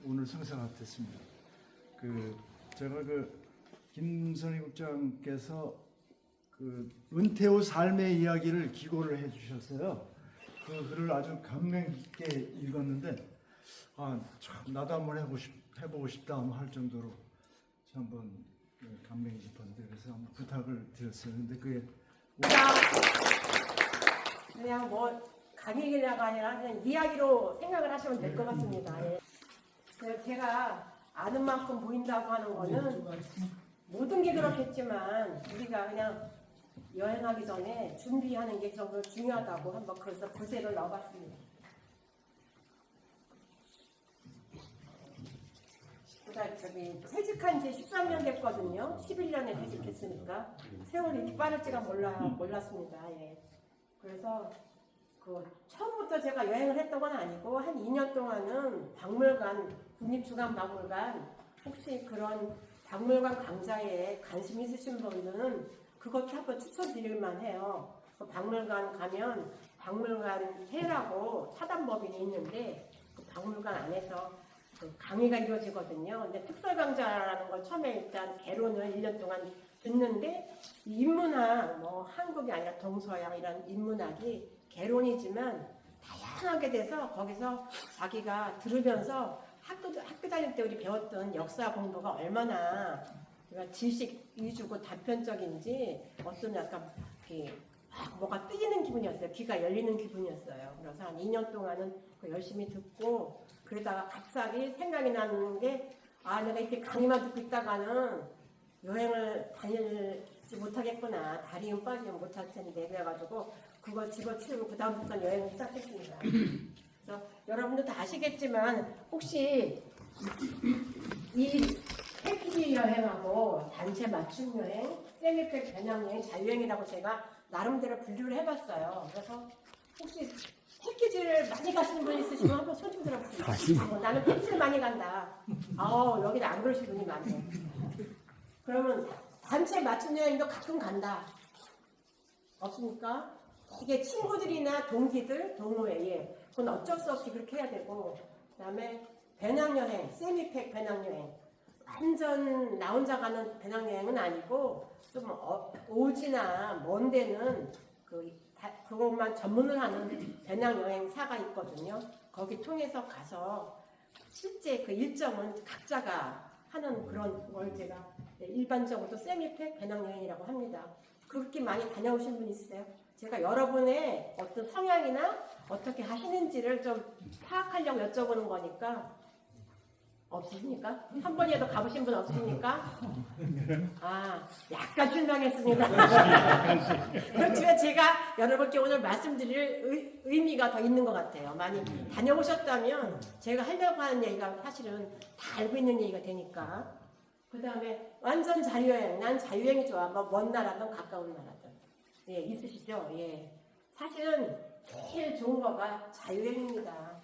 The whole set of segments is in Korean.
오늘 성사가 됐습니다. 제가 김선희 국장께서 은퇴 후 삶의 이야기를 기고를 해주셨어요. 그 글을 아주 감명 깊게 읽었는데 참 나도 한번 해보고 싶다 할 정도로 한번 감명이 깊었는데 그래서 한번 부탁을 드렸어요. 근데 그게 그냥 뭐 강의가 아니라 그냥 이야기로 생각을 하시면 될 것 같습니다. 예. 그래서 제가 아는 만큼 보인다고 하는 거는 모든 게 그렇겠지만 우리가 그냥 여행하기 전에 준비하는 게 정말 중요하다고 한번 그래서 구세를 넣어봤습니다. 퇴직한 지 13년 됐거든요. 11년에 퇴직했으니까 세월이 이렇게 빠를지가 몰랐습니다. 예. 그래서 처음부터 제가 여행을 했던 건 아니고 한 2년 동안은 박물관, 국립중앙박물관 혹시 그런 박물관 강좌에 관심 있으신 분들은 그것도 한번 추천드릴만 해요. 박물관 가면 박물관 회라고 사단법인이 있는데 그 박물관 안에서 강의가 이루어지거든요. 근데 특설 강좌라는 걸 처음에 일단 개론을 1년 동안 듣는데 인문학, 뭐 한국이 아니라 동서양 이런 인문학이 개론이지만 다양하게 돼서 거기서 자기가 들으면서 학교 다닐 때 우리 배웠던 역사 공부가 얼마나 지식 위주고 단편적인지 어떤 약간 뭐가 뜨이는 기분이었어요. 귀가 열리는 기분이었어요. 그래서 한 2년 동안은 열심히 듣고 그러다가 갑자기 생각이 나는 게 내가 이렇게 강의만 듣고 있다가는 여행을 다니지 못하겠구나. 다리 힘 빠지면 못할 텐데 그래가지고 그걸 집어치우고 그 다음부터 여행을 시작했습니다. 그래서 여러분도 다 아시겠지만 혹시 이 패키지 여행하고 단체 맞춤 여행, 세미팩 배낭여행, 자유여행이라고 제가 나름대로 분류를 해봤어요. 그래서 혹시 패키지를 많이 가시는 분 있으시면 한번 손 좀 들어보세요. 나는 패키지를 많이 간다. 여기는 안 그러시는 분이 많네. 그러면 단체 맞춤 여행도 가끔 간다. 없습니까? 이게 친구들이나 동기들, 동호회, 그건 어쩔 수 없이 그렇게 해야 되고, 그 다음에 배낭여행, 세미팩 배낭여행. 완전 나 혼자 가는 배낭여행은 아니고, 좀 오지나 먼 데는 그것만 전문을 하는 배낭여행사가 있거든요. 거기 통해서 가서 실제 그 일정은 각자가 하는 그런 걸 제가 일반적으로 세미팩 배낭여행이라고 합니다. 그렇게 많이 다녀오신 분 있으세요? 제가 여러분의 어떤 성향이나 어떻게 하시는지를 좀 파악하려고 여쭤보는 거니까 없으십니까? 한 번이라도 가보신 분 없으십니까? 약간 실망했습니다. 그렇지만 제가 여러분께 오늘 말씀드릴 의미가 더 있는 것 같아요. 많이 다녀오셨다면 제가 하려고 하는 얘기가 사실은 다 알고 있는 얘기가 되니까. 그 다음에 완전 자유여행. 난 자유여행이 좋아. 뭐 먼 나라든 가까운 나라든. 예, 있으시죠? 예. 사실은 제일 좋은 거가 자유여행입니다.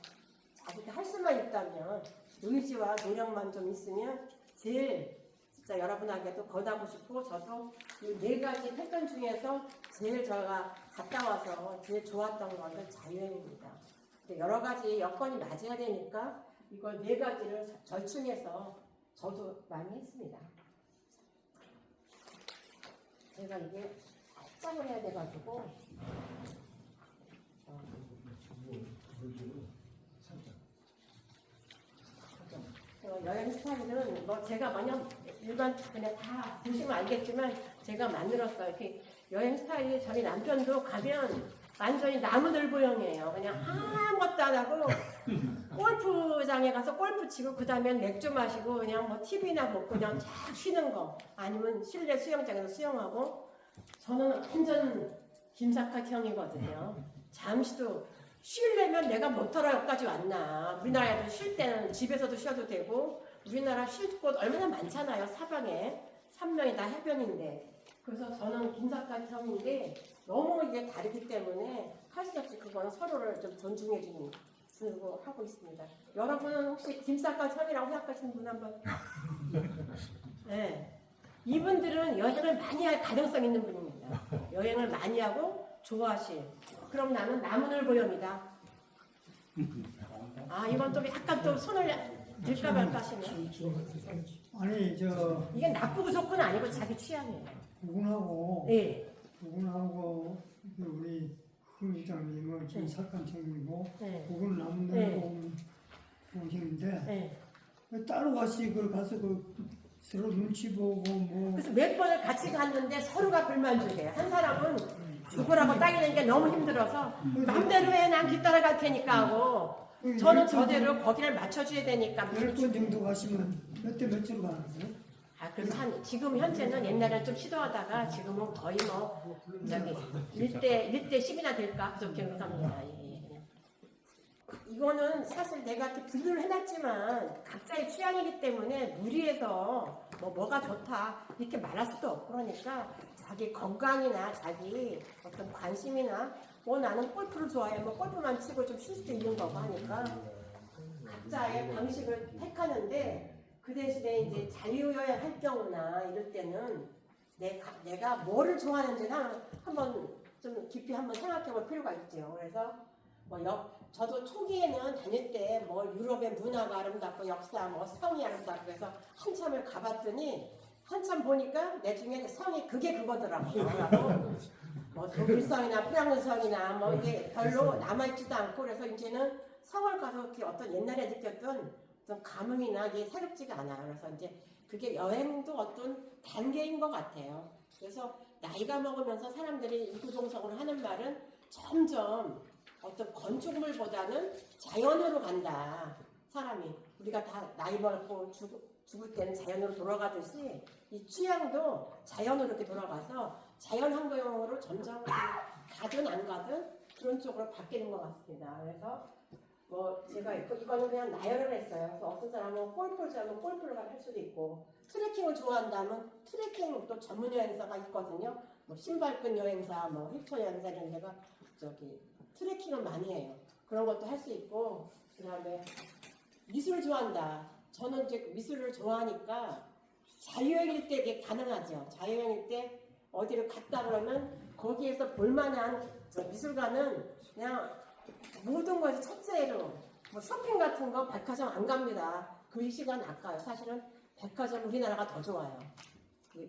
자기가 할 수만 있다면 의지와 노력만 좀 있으면 제일 진짜 여러분에게도 권하고 싶고 저도 이 4가지 패턴 중에서 제일 제가 갔다 와서 제일 좋았던 거는 자유여행입니다. 근데 여러 가지 여건이 맞아야 되니까 이걸 4가지를 절충해서 저도 많이 했습니다. 제가 이게 살짝을 해야 돼가지고 여행 스타일은 뭐 제가 만약 일반 그냥 다 보시면 알겠지만 제가 만들었어요. 이렇게 여행 스타일이 저희 남편도 가면 완전히 나무늘보형이에요. 그냥 아무것도 안 하고 골프장에 가서 골프 치고 그 다음에 맥주 마시고 그냥 뭐 TV나 먹고 그냥 쫙 쉬는 거 아니면 실내 수영장에서 수영하고 저는 완전 김사카형이거든요. 잠시도 쉬려면 내가 모터라까지 왔나. 우리나라에도 쉴 때는 집에서도 쉬어도 되고 우리나라 쉴 곳 얼마나 많잖아요. 사방에 산명이 다 해변인데 그래서 저는 김사카형인데 너무 이게 다르기 때문에 할 수 없이 그거는 서로를 좀 존중해 주고 하고 있습니다. 여러분은 혹시 김사카형이라고 생각하시는 분 한번 네. 이분들은 여행을 많이 할 가능성 있는 분입니다. 여행을 많이 하고 좋아하실. 그럼 나는 나무늘보형이다. 이건 또 약간 또 손을 들까 말까 하시네. 아니 저 이게 나쁘고 좋고는 아니고 자기 취향이에요. 부군하고 네. 부군하고 우리 hu 부장님은 지금 네. 사건청이고 네. 부군 남는 네. 오시는데 네. 따로 같이 그 가서 그 서로 눈치 보고 뭐 그래서 몇 번을 같이 갔는데 서로가 불만족해요. 한 사람은 죽으라고 따기는 게 너무 힘들어서 맘대로 해, 난 뒤따라갈 테니까 하고 저는 저대로 거기를 맞춰줘야 되니까. 10번 정도 가시면 몇 대 몇으로 가는 거예요? 그래서 지금 현재는 옛날에 좀 시도하다가 지금은 거의 뭐 저기 1대 10이나 될까 그렇게 생각합니다. 예. 이거는 사실 내가 이렇게 분류를 해놨지만 각자의 취향이기 때문에 무리해서 뭐가 좋다 이렇게 말할 수도 없고 그러니까 자기 건강이나 자기 어떤 관심이나 뭐 나는 골프를 좋아해 뭐 골프만 치고 좀 쉴 수도 있는 거고 하니까 각자의 방식을 택하는데 그 대신에 이제 자유여행 할 경우나 이럴 때는 내가 뭐를 좋아하는지 한번 좀 깊이 한번 생각해 볼 필요가 있죠. 그래서 저도 초기에는 다닐 때 뭐 유럽의 문화가 아름답고 역사 뭐 성이 아름답고 그래서 한참을 가봤더니 한참 보니까 내 중에 성이 그게 그거더라고요. 뭐 독일성이나 프랑스성이나 뭐 이게 별로 남아있지도 않고 그래서 이제는 성을 가서 이렇게 어떤 옛날에 느꼈던 어떤 감흥이나 이게 새롭지가 않아요. 그래서 이제 그게 여행도 어떤 단계인 것 같아요. 그래서 나이가 먹으면서 사람들이 이구동성으로 하는 말은 점점 어떤 건축물보다는 자연으로 간다. 사람이 우리가 다 나이 먹고 죽을 때는 자연으로 돌아가듯이 이 취향도 자연으로 이렇게 돌아가서 자연 환경으로 점점 가든 안 가든 그런 쪽으로 바뀌는 것 같습니다. 그래서 뭐 제가 이거는 그냥 나열을 했어요. 그래서 어떤 사람은 골프를 좋아하면 골프를 할 수도 있고 트레킹을 좋아한다면 트레킹 또 전문 여행사가 있거든요. 뭐 신발끈 여행사, 뭐 힐터 여행사 이런 데가 트레킹을 많이 해요. 그런 것도 할 수 있고 그다음에 미술을 좋아한다. 저는 이제 미술을 좋아하니까 자유여행일 때 이게 가능하죠. 자유여행일 때 어디를 갔다 그러면 거기에서 볼만한 미술관은 그냥 모든 것이 첫째로 뭐 쇼핑 같은 거 백화점 안 갑니다. 그 시간 아까요. 사실은 백화점 우리나라가 더 좋아요.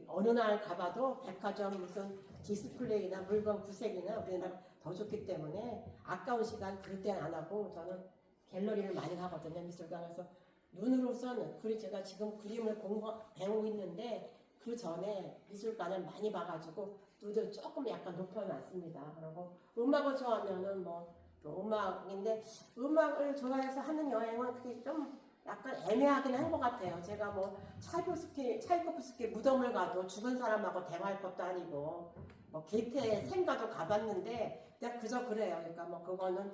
어느 날 가봐도 백화점 무슨 디스플레이나 물건 구색이나 우리나라 더 좋기 때문에 아까운 시간 그럴 때는 안 하고 저는 갤러리를 많이 가거든요. 미술관에서 눈으로서는 제가 지금 그림을 배우고 있는데 그 전에 미술관을 많이 봐가지고 눈을 조금 약간 높여놨습니다. 그리고 음악을 좋아하면은 음악인데 음악을 좋아해서 하는 여행은 그게 좀 약간 애매하긴 한 것 같아요. 제가 뭐 차이코프스키 무덤을 가도 죽은 사람하고 대화할 것도 아니고 뭐 게이트의 생가도 가봤는데 그냥 그저 그래요. 그러니까 뭐 그거는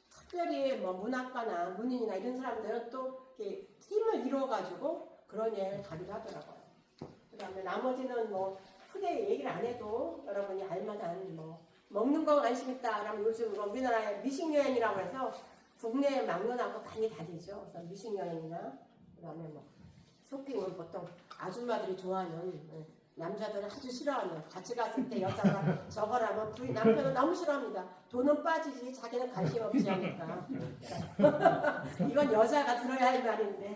특별히 뭐 문학가나 문인이나 이런 사람들은 또 이렇게 팀을 이루어가지고 그런 여행을 가기도 하더라고요. 그다음에 나머지는 뭐 크게 얘기를 안 해도 여러분이 알만한 뭐 먹는 거 관심 있다 그러면 요즘 우리나라에 미식 여행이라고 해서 국내 막론하고 많이 다니죠. 그래서 미식 여행이나 그다음에 뭐 쇼핑은 보통 아줌마들이 좋아하는 남자들은 아주 싫어하는 같이 갔을 때 여자가 저거라면 남편은 너무 싫어합니다. 돈은 빠지지 자기는 관심 없지 하니까. 이건 여자가 들어야 할 말인데.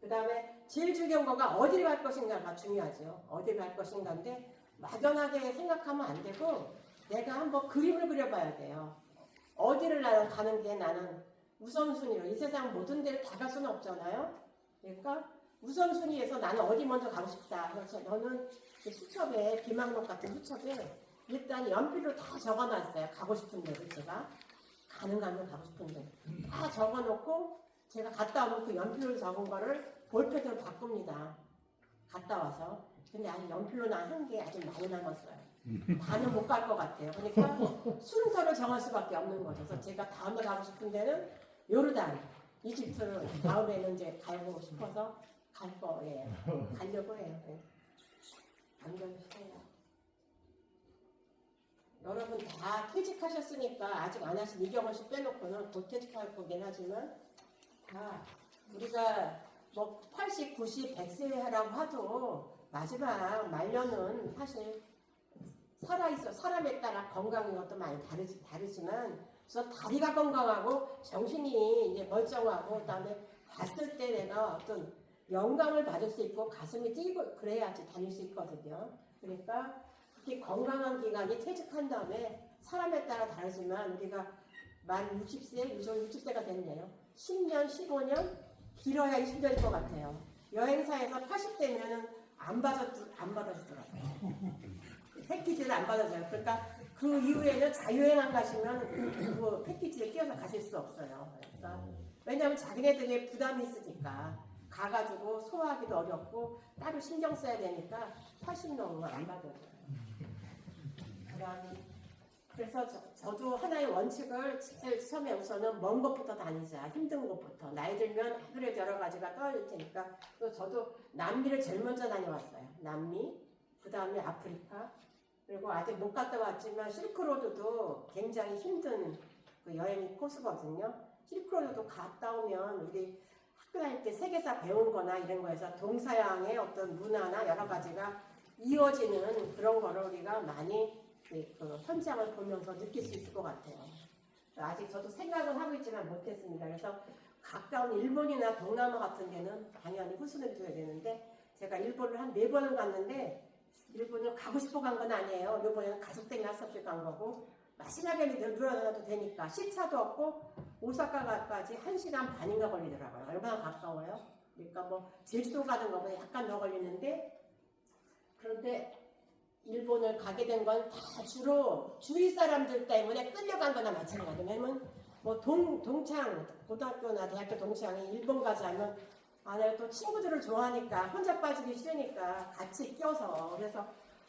그다음에 제일 중요한 거가 어디를 갈 것인가가 중요하죠. 어디를 갈 것인가인데 막연하게 생각하면 안 되고 내가 한번 그림을 그려봐야 돼요. 어디를 나는 가는 게 나는 우선순위로 이 세상 모든 데를 다 갈 수는 없잖아요. 그러니까 우선순위에서 나는 어디 먼저 가고 싶다. 그래서 너는 수첩에 비망록 같은 수첩에 일단 연필로 다 적어놨어요. 가고 싶은 데를 제가 가능하면 가고 싶은 데 다 적어놓고 제가 갔다 오면 그 연필로 적은 거를 볼펜으로 바꿉니다. 갔다 와서. 근데 아직 연필로 한 게 아직 많이 남았어요. 다는 못 갈 것 같아요. 그러니까 순서를 정할 수밖에 없는 거죠. 그래서 제가 다음에 가고 싶은 데는 요르단, 이집트를 다음에는 이제 가고 싶어서 가려고 해요. 안겨주세요. 여러분 다 퇴직하셨으니까 아직 안 하신 이경원 씨 빼놓고는 곧 퇴직할 거긴 하지만 다 우리가 뭐 80, 90, 100세라고 하도 마지막 말년은 사실 살아있어 사람에 따라 건강인 것도 많이 다르지만 그래서 다리가 건강하고 정신이 이제 멀쩡하고 그다음에 봤을 때 내가 어떤 영감을 받을 수 있고 가슴이 뛰고 그래야지 다닐 수 있거든요. 그러니까 그렇게 건강한 기간이 퇴직한 다음에 사람에 따라 다르지만 우리가 만 60세, 요즘 60세가 됐네요. 10년, 15년, 길어야 20년일 것 같아요. 여행사에서 80대면은 안 받아주더라고요. 패키지를 안 받아줘요. 그러니까 그 이후에는 자유여행 안 가시면 그 패키지에 끼어서 가실 수 없어요. 그러니까 왜냐하면 자기네들이 부담이 있으니까 가가지고 소화하기도 어렵고 따로 신경 써야 되니까 80 넘으면 안 받아줘요. 그래서 저도 하나의 원칙을 제일 처음에 우선은 먼 곳부터 다니자. 힘든 곳부터. 나이 들면 아무래도 여러 가지가 떨어질 테니까. 또 저도 남미를 제일 먼저 다녀왔어요. 남미, 그 다음에 아프리카, 그리고 아직 못 갔다 왔지만 실크로드도 굉장히 힘든 그 여행 코스거든요. 실크로드도 갔다 오면 우리 학교 다닐 때 세계사 배운 거나 이런 거에서 동서양의 어떤 문화나 여러 가지가 이어지는 그런 거를 우리가 많이 그 현장을 보면서 느낄 수 있을 것 같아요. 아직 저도 생각은 하고 있지만 못했습니다. 그래서 가까운 일본이나 동남아 같은 데는 당연히 후순을 둬야 되는데 제가 일본을 한 4번을 갔는데 일본을 가고 싶어 간 건 아니에요. 이번에는 가족 때문에 할 수 없이 간 거고 마지막에는 늘어나도 되니까 시차도 없고 오사카까지 1시간 반인가 걸리더라고요. 얼마나 가까워요? 그러니까 뭐 제주도 가는 거보다 약간 더 걸리는데 그런데 일본을 가게 된 건 다 주로 주위 사람들 때문에 끌려간 거나 마찬가지예요. 왜냐면 뭐 동창, 고등학교나 대학교 동창이 일본 가자면 내가 또 친구들을 좋아하니까 혼자 빠지기 싫으니까 같이 껴서 그래서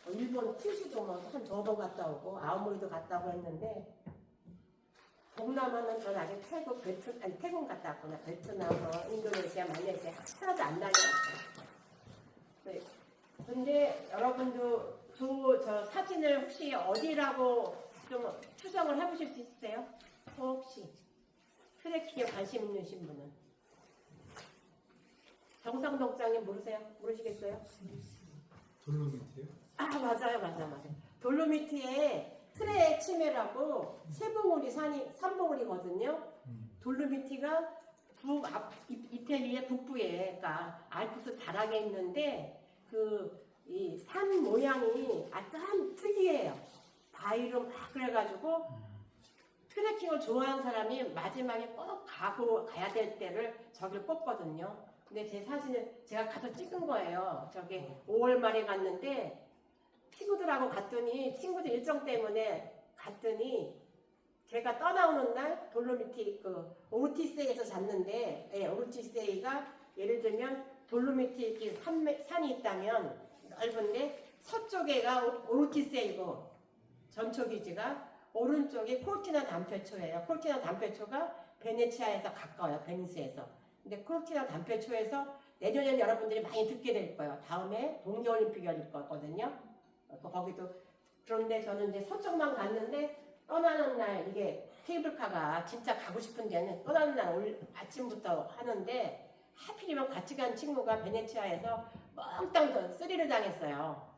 일본 큐슈도 뭐 한 2번 갔다 오고 아오모리도 갔다 오고 했는데 동남아는 저는 아직 태국 갔다 왔구나. 베트남, 인도네시아, 말레이시아 하나도 안 다녀왔어요. 네. 근데 여러분도 저 사진을 혹시 어디라고 좀 추정을 해보실 수 있으세요? 혹시 트레킹에 관심 있으신 분은 정상동장님 모르세요? 모르시겠어요? 돌로미트요? 맞아요. 돌로미티에 트레 치메라고 산봉우리거든요. 돌로미티가 이태리의 북부에, 그러니까 알프스 다락에 있는데 이 산 모양이 약간 특이해요. 바위로 막 그래가지고 트레킹을 좋아하는 사람이 마지막에 꼭 가야 될 때를 저길 꼽거든요. 근데 제 사진을 제가 가서 찍은 거예요. 저기 5월 말에 갔는데 친구들하고 갔더니 친구들 일정 때문에 갔더니 제가 떠나오는 날 돌로미티 오르티세이에서 잤는데 오르티세이가 예를 들면 돌로미티 이렇게 산이 있다면 넓은데 서쪽에가 오르티세이고 전초기지가 오른쪽이 코르티나 단페초예요. 코르티나 단페초가 베네치아에서 가까워요. 베니스에서. 근데 코르티나 단페초에서 내년에는 여러분들이 많이 듣게 될 거예요. 다음에 동계올림픽이 열릴 거거든요. 거기도 그런데 저는 이제 서쪽만 갔는데 떠나는 날 이게 케이블카가 진짜 가고 싶은 데는 떠나는 날 아침부터 하는데 하필이면 같이 간 친구가 베네치아에서 멍땅 스리를 당했어요.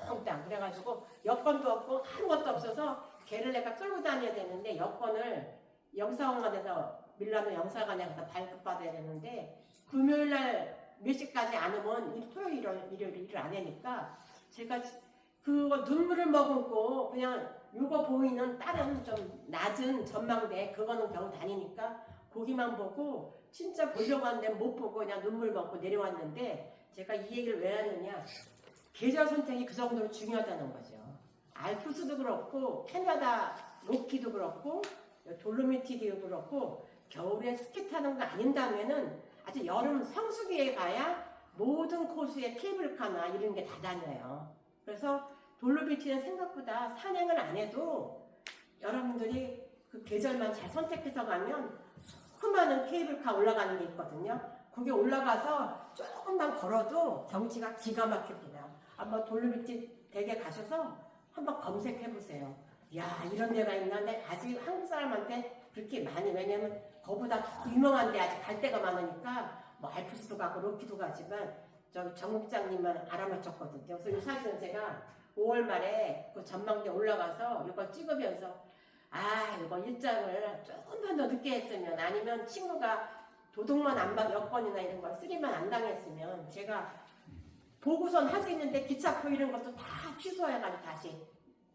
멍땅. 그래가지고 여권도 없고 아무것도 없어서 걔를 내가 끌고 다녀야 되는데 여권을 영사관에서 밀라노 영사관에 가서 발급받아야 되는데 금요일날 몇 시까지 안 오면 토요일, 일요일 일을 안 하니까 제가 그거 눈물을 머금고 그냥 요거 보이는 다른 좀 낮은 전망대 그거는 겨우 다니니까 거기만 보고 진짜 보려고 하는데 못 보고 그냥 눈물 먹고 내려왔는데 제가 이 얘기를 왜 하느냐 계절 선택이 그 정도로 중요하다는 거죠. 알프스도 그렇고 캐나다 로키도 그렇고 돌로미티도 그렇고 겨울에 스키 타는 거 아닌다면은 아주 여름 성수기에 가야 모든 코스에 케이블카나 이런 게 다 다녀요. 그래서 돌로미티는 생각보다 산행을 안 해도 여러분들이 그 계절만 잘 선택해서 가면 수많은 케이블카 올라가는 게 있거든요. 거기 올라가서 조금만 걸어도 경치가 기가 막힙니다. 한번 돌로미티 댁에 가셔서 한번 검색해 보세요. 야 이런 데가 있는데 아직 한국 사람한테 그렇게 많이 왜냐면 거보다 더 유명한 데 아직 갈 데가 많으니까 뭐 알프스도 가고 로키도 가지만 저기 정국장님만 알아맞혔거든요. 그래서 이 사진은 제가 5월 말에 그 전망대 올라가서 이걸 찍으면서 이거 일정을 조금만 더 늦게 했으면 아니면 친구가 도둑만 안 받, 여권이나 이런 걸 쓰기만 안 당했으면 제가 보고선 할 수 있는데 기차표 이런 것도 다 취소해가지고 다시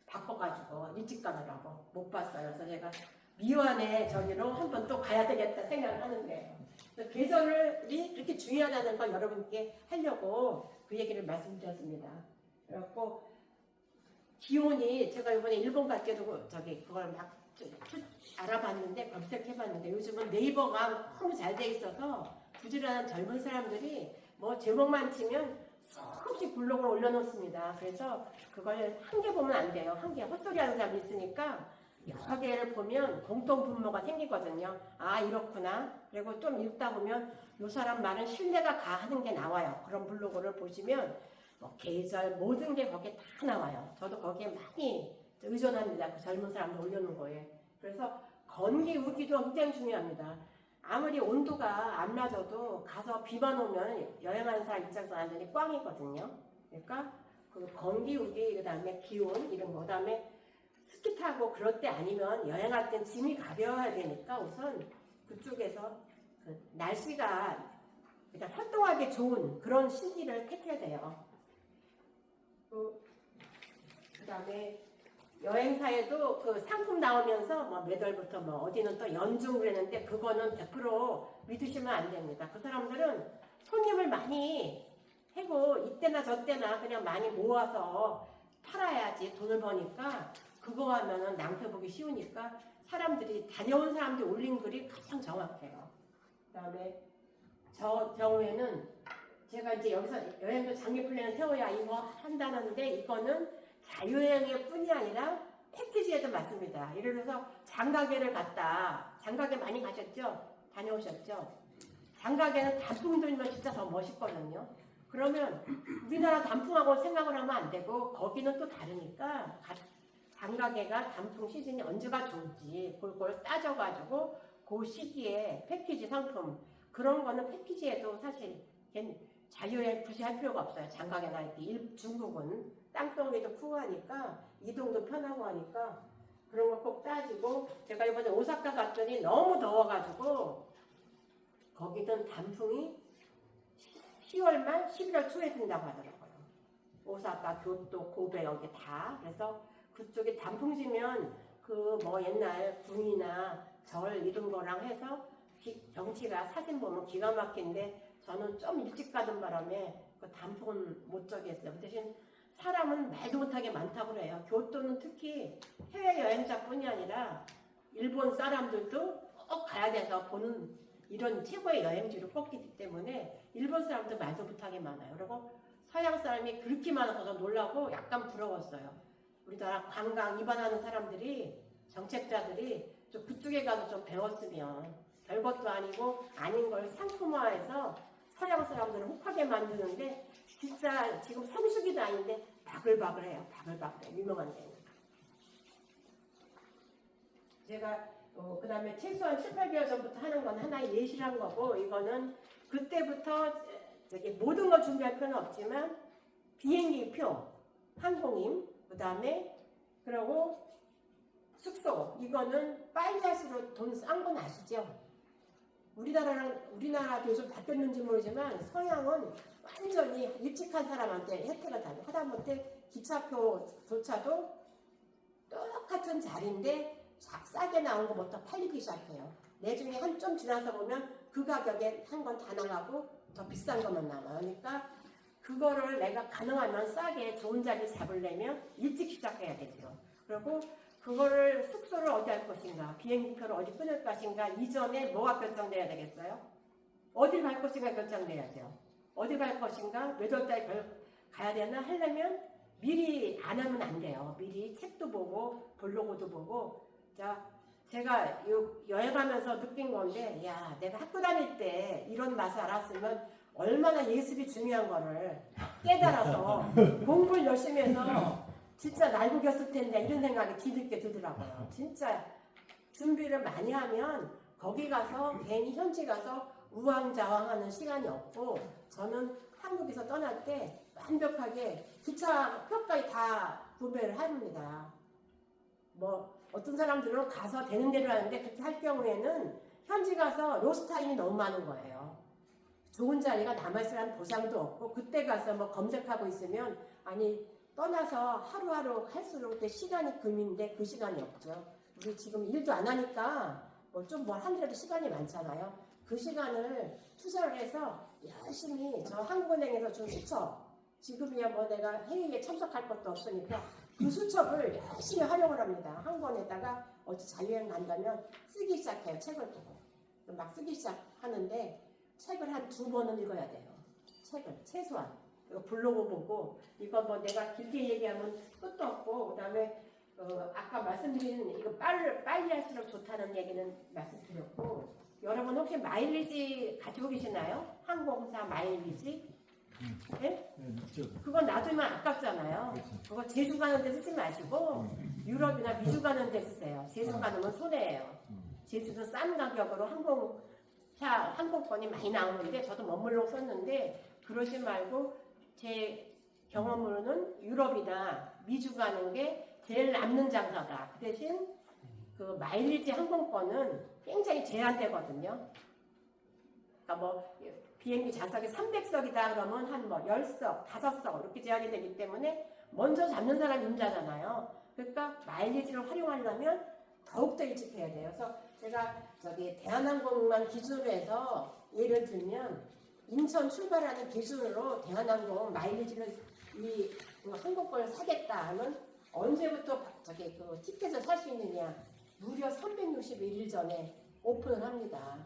바꿔가지고 일찍 가느라고 못 봤어요. 그래서 제가 미완의 저기로 한번 또 가야 되겠다 생각을 하는데 계절이 그렇게 중요하다는 걸 여러분께 하려고 그 얘기를 말씀드렸습니다. 그래갖고 기온이 제가 이번에 일본 갈 때도 저기 그걸 막 알아봤는데 검색해봤는데 요즘은 네이버가 너무 잘 돼 있어서 부지런한 젊은 사람들이 뭐 제목만 치면 수없이 블로그를 올려놓습니다. 그래서 그걸 한 개 보면 안 돼요. 한 개 헛소리하는 사람이 있으니까 여러 개를 보면 공통 분모가 생기거든요. 아 이렇구나. 그리고 좀 읽다 보면 이 사람 말은 신뢰가 가하는 게 나와요. 그런 블로그를 보시면 뭐 계절 모든 게 거기에 다 나와요. 저도 거기에 많이 의존합니다. 그 젊은 사람들 올려놓은 거에. 그래서 건기 우기도 굉장히 중요합니다. 아무리 온도가 안 낮아도 가서 비만 오면 여행하는 사람 입장에서 완전히 꽝이거든요. 그러니까 그 건기 우기 그다음에 기온 이런 거 그다음에 스키 타고 그럴 때 아니면 여행할 땐 짐이 가벼워야 되니까 우선 그쪽에서 그 날씨가 일단 활동하기 좋은 그런 시기를 택해야 돼요. 그다음에 여행사에도 그 상품 나오면서 뭐 몇 월부터 뭐 어디는 또 연중 그랬는데 그거는 100% 믿으시면 안 됩니다. 그 사람들은 손님을 많이 해고 이때나 저때나 그냥 많이 모아서 팔아야지 돈을 버니까 그거 하면은 낭패 보기 쉬우니까 사람들이 다녀온 사람들이 올린 글이 가장 정확해요. 그다음에 저 경우에는 제가 이제 여기서 여행도 장기 플랜 세워야 이거 한다는데 이거는 자유여행의 뿐이 아니라 패키지에도 맞습니다. 예를 들어서 장가게를 갔다. 장가게 많이 가셨죠? 다녀오셨죠? 장가게는 단풍 들면 진짜 더 멋있거든요. 그러면 우리나라 단풍하고 생각을 하면 안 되고 거기는 또 다르니까 장가게가 단풍 시즌이 언제가 좋을지 그걸 따져가지고 그 시기에 패키지 상품 그런 거는 패키지에도 사실 자유여행 굳이 할 필요가 없어요. 장가게나 이렇게 중국은 땅덩이도 크고 하니까 이동도 편하고 하니까 그런 거 꼭 따지고 제가 이번에 오사카 갔더니 너무 더워가지고 거기는 단풍이 10월 말 11월 초에 든다고 하더라고요. 오사카, 교토, 고베 여기 다. 그래서 그쪽에 단풍 지면 그 뭐 옛날 궁이나 절 이런 거랑 해서 경치가 사진 보면 기가 막힌데 저는 좀 일찍 가던 바람에 그 단풍은 못 저기했어요. 그 대신 사람은 말도 못하게 많다고 그래요. 교토는 특히 해외여행자뿐이 아니라 일본 사람들도 꼭 가야 돼서 보는 이런 최고의 여행지로 꼽기 때문에 일본 사람도 말도 못하게 많아요. 그리고 서양 사람이 그렇게 많아서 놀라고 약간 부러웠어요. 우리나라 관광 입안하는 사람들이 정책자들이 좀 그쪽에 가서 좀 배웠으면 별것도 아니고 아닌 걸 상품화해서 서양 사람들을 혹하게 만드는데 진짜 지금 성수기도 아닌데 바글바글해요. 바글바글해. 유명한 데는. 제가 그 다음에 최소한 7, 8개월 전부터 하는 건 하나의 예시란 거고 이거는 그때부터 저기 모든 걸 준비할 필요는 없지만 비행기 표, 항공임, 그 다음에 그리고 숙소 이거는 빨리 할수록 돈 싼 건 아시죠? 우리나라도 요즘 바뀌었는지 모르지만 서양은 완전히 일찍 한 사람한테 혜택을 다 줘요. 하다못해 기차표조차도 똑같은 자리인데 싸게 나온 것부터 팔리기 시작해요. 나중에 한 좀 지나서 보면 그 가격에 한 건 다 나가고 더 비싼 것만 나와요. 그러니까 그거를 내가 가능하면 싸게 좋은 자리 잡으려면 일찍 시작해야 되죠. 그리고 그거를 숙소를 어디 할 것인가, 비행기표를 어디 끊을 것인가 이전에 뭐가 결정돼야 되겠어요? 어디 갈 것인가 결정돼야죠. 어디 갈 것인가, 몇 월달에 가야 되나 하려면 미리 안 하면 안 돼요. 미리 책도 보고 블로그도 보고. 자, 제가 여행하면서 느낀 건데, 야, 내가 학교 다닐 때 이런 맛을 알았으면 얼마나 예습이 중요한 거를 깨달아서 공부를 열심히 해서 진짜 날고겼을 텐데 이런 생각이 뒤늦게 들더라고요. 진짜 준비를 많이 하면 거기 가서 괜히 현지 가서 우왕좌왕하는 시간이 없고 저는 한국에서 떠날 때 완벽하게 기차 표까지 다 구매를 합니다. 뭐 어떤 사람들은 가서 되는 대로 하는데 그렇게 할 경우에는 현지 가서 로스타임이 너무 많은 거예요. 좋은 자리가 남아있으라는 보장도 없고 그때 가서 뭐 검색하고 있으면 아니 떠나서 하루하루 할수록 그때 시간이 금인데 그 시간이 없죠. 우리 지금 일도 안 하니까 뭐 좀 뭘 하느라도 시간이 많잖아요. 그 시간을 투자를 해서 열심히 저 한국은행에서 준 수첩 지금이야 뭐 내가 회의에 참석할 것도 없으니까 그 수첩을 열심히 활용을 합니다. 한 권에다가 어디 자유여행 간다면 쓰기 시작해요. 책을 보고 막 쓰기 시작하는데 책을 한 2번은 읽어야 돼요. 책을 최소한. 그리고 블로그 보고 이거 뭐 내가 길게 얘기하면 끝도 없고 그다음에 아까 말씀드린 이거 빨리 할수록 좋다는 얘기는 말씀드렸고 여러분 혹시 마일리지 가지고 계시나요? 항공사 마일리지? 네? 네, 있죠. 그거 놔두면 아깝잖아요. 그렇죠. 그거 제주 가는 데 쓰지 마시고 유럽이나 미주 가는 데 쓰세요. 제주 가는 손해예요. 제주도 싼 가격으로 항공권이 많이 나오는데 저도 머물러 썼는데 그러지 말고 제 경험으로는 유럽이나 미주 가는 게 제일 남는 장사다. 그 대신 그 마일리지 항공권은 굉장히 제한되거든요. 그러니까 뭐 비행기 좌석이 300석이다 그러면 한 뭐 10석, 5석 이렇게 제한이 되기 때문에 먼저 잡는 사람이 임자잖아요. 그러니까 마일리지를 활용하려면 더욱더 일찍 해야 돼요. 그래서 제가 저기 대한항공만 기준으로 해서 예를 들면 인천 출발하는 기준으로 대한항공 마일리지를 이 항공권을 사겠다 하면 언제부터 저기 그 티켓을 살 수 있느냐? 무려 361일 전에 오픈을 합니다.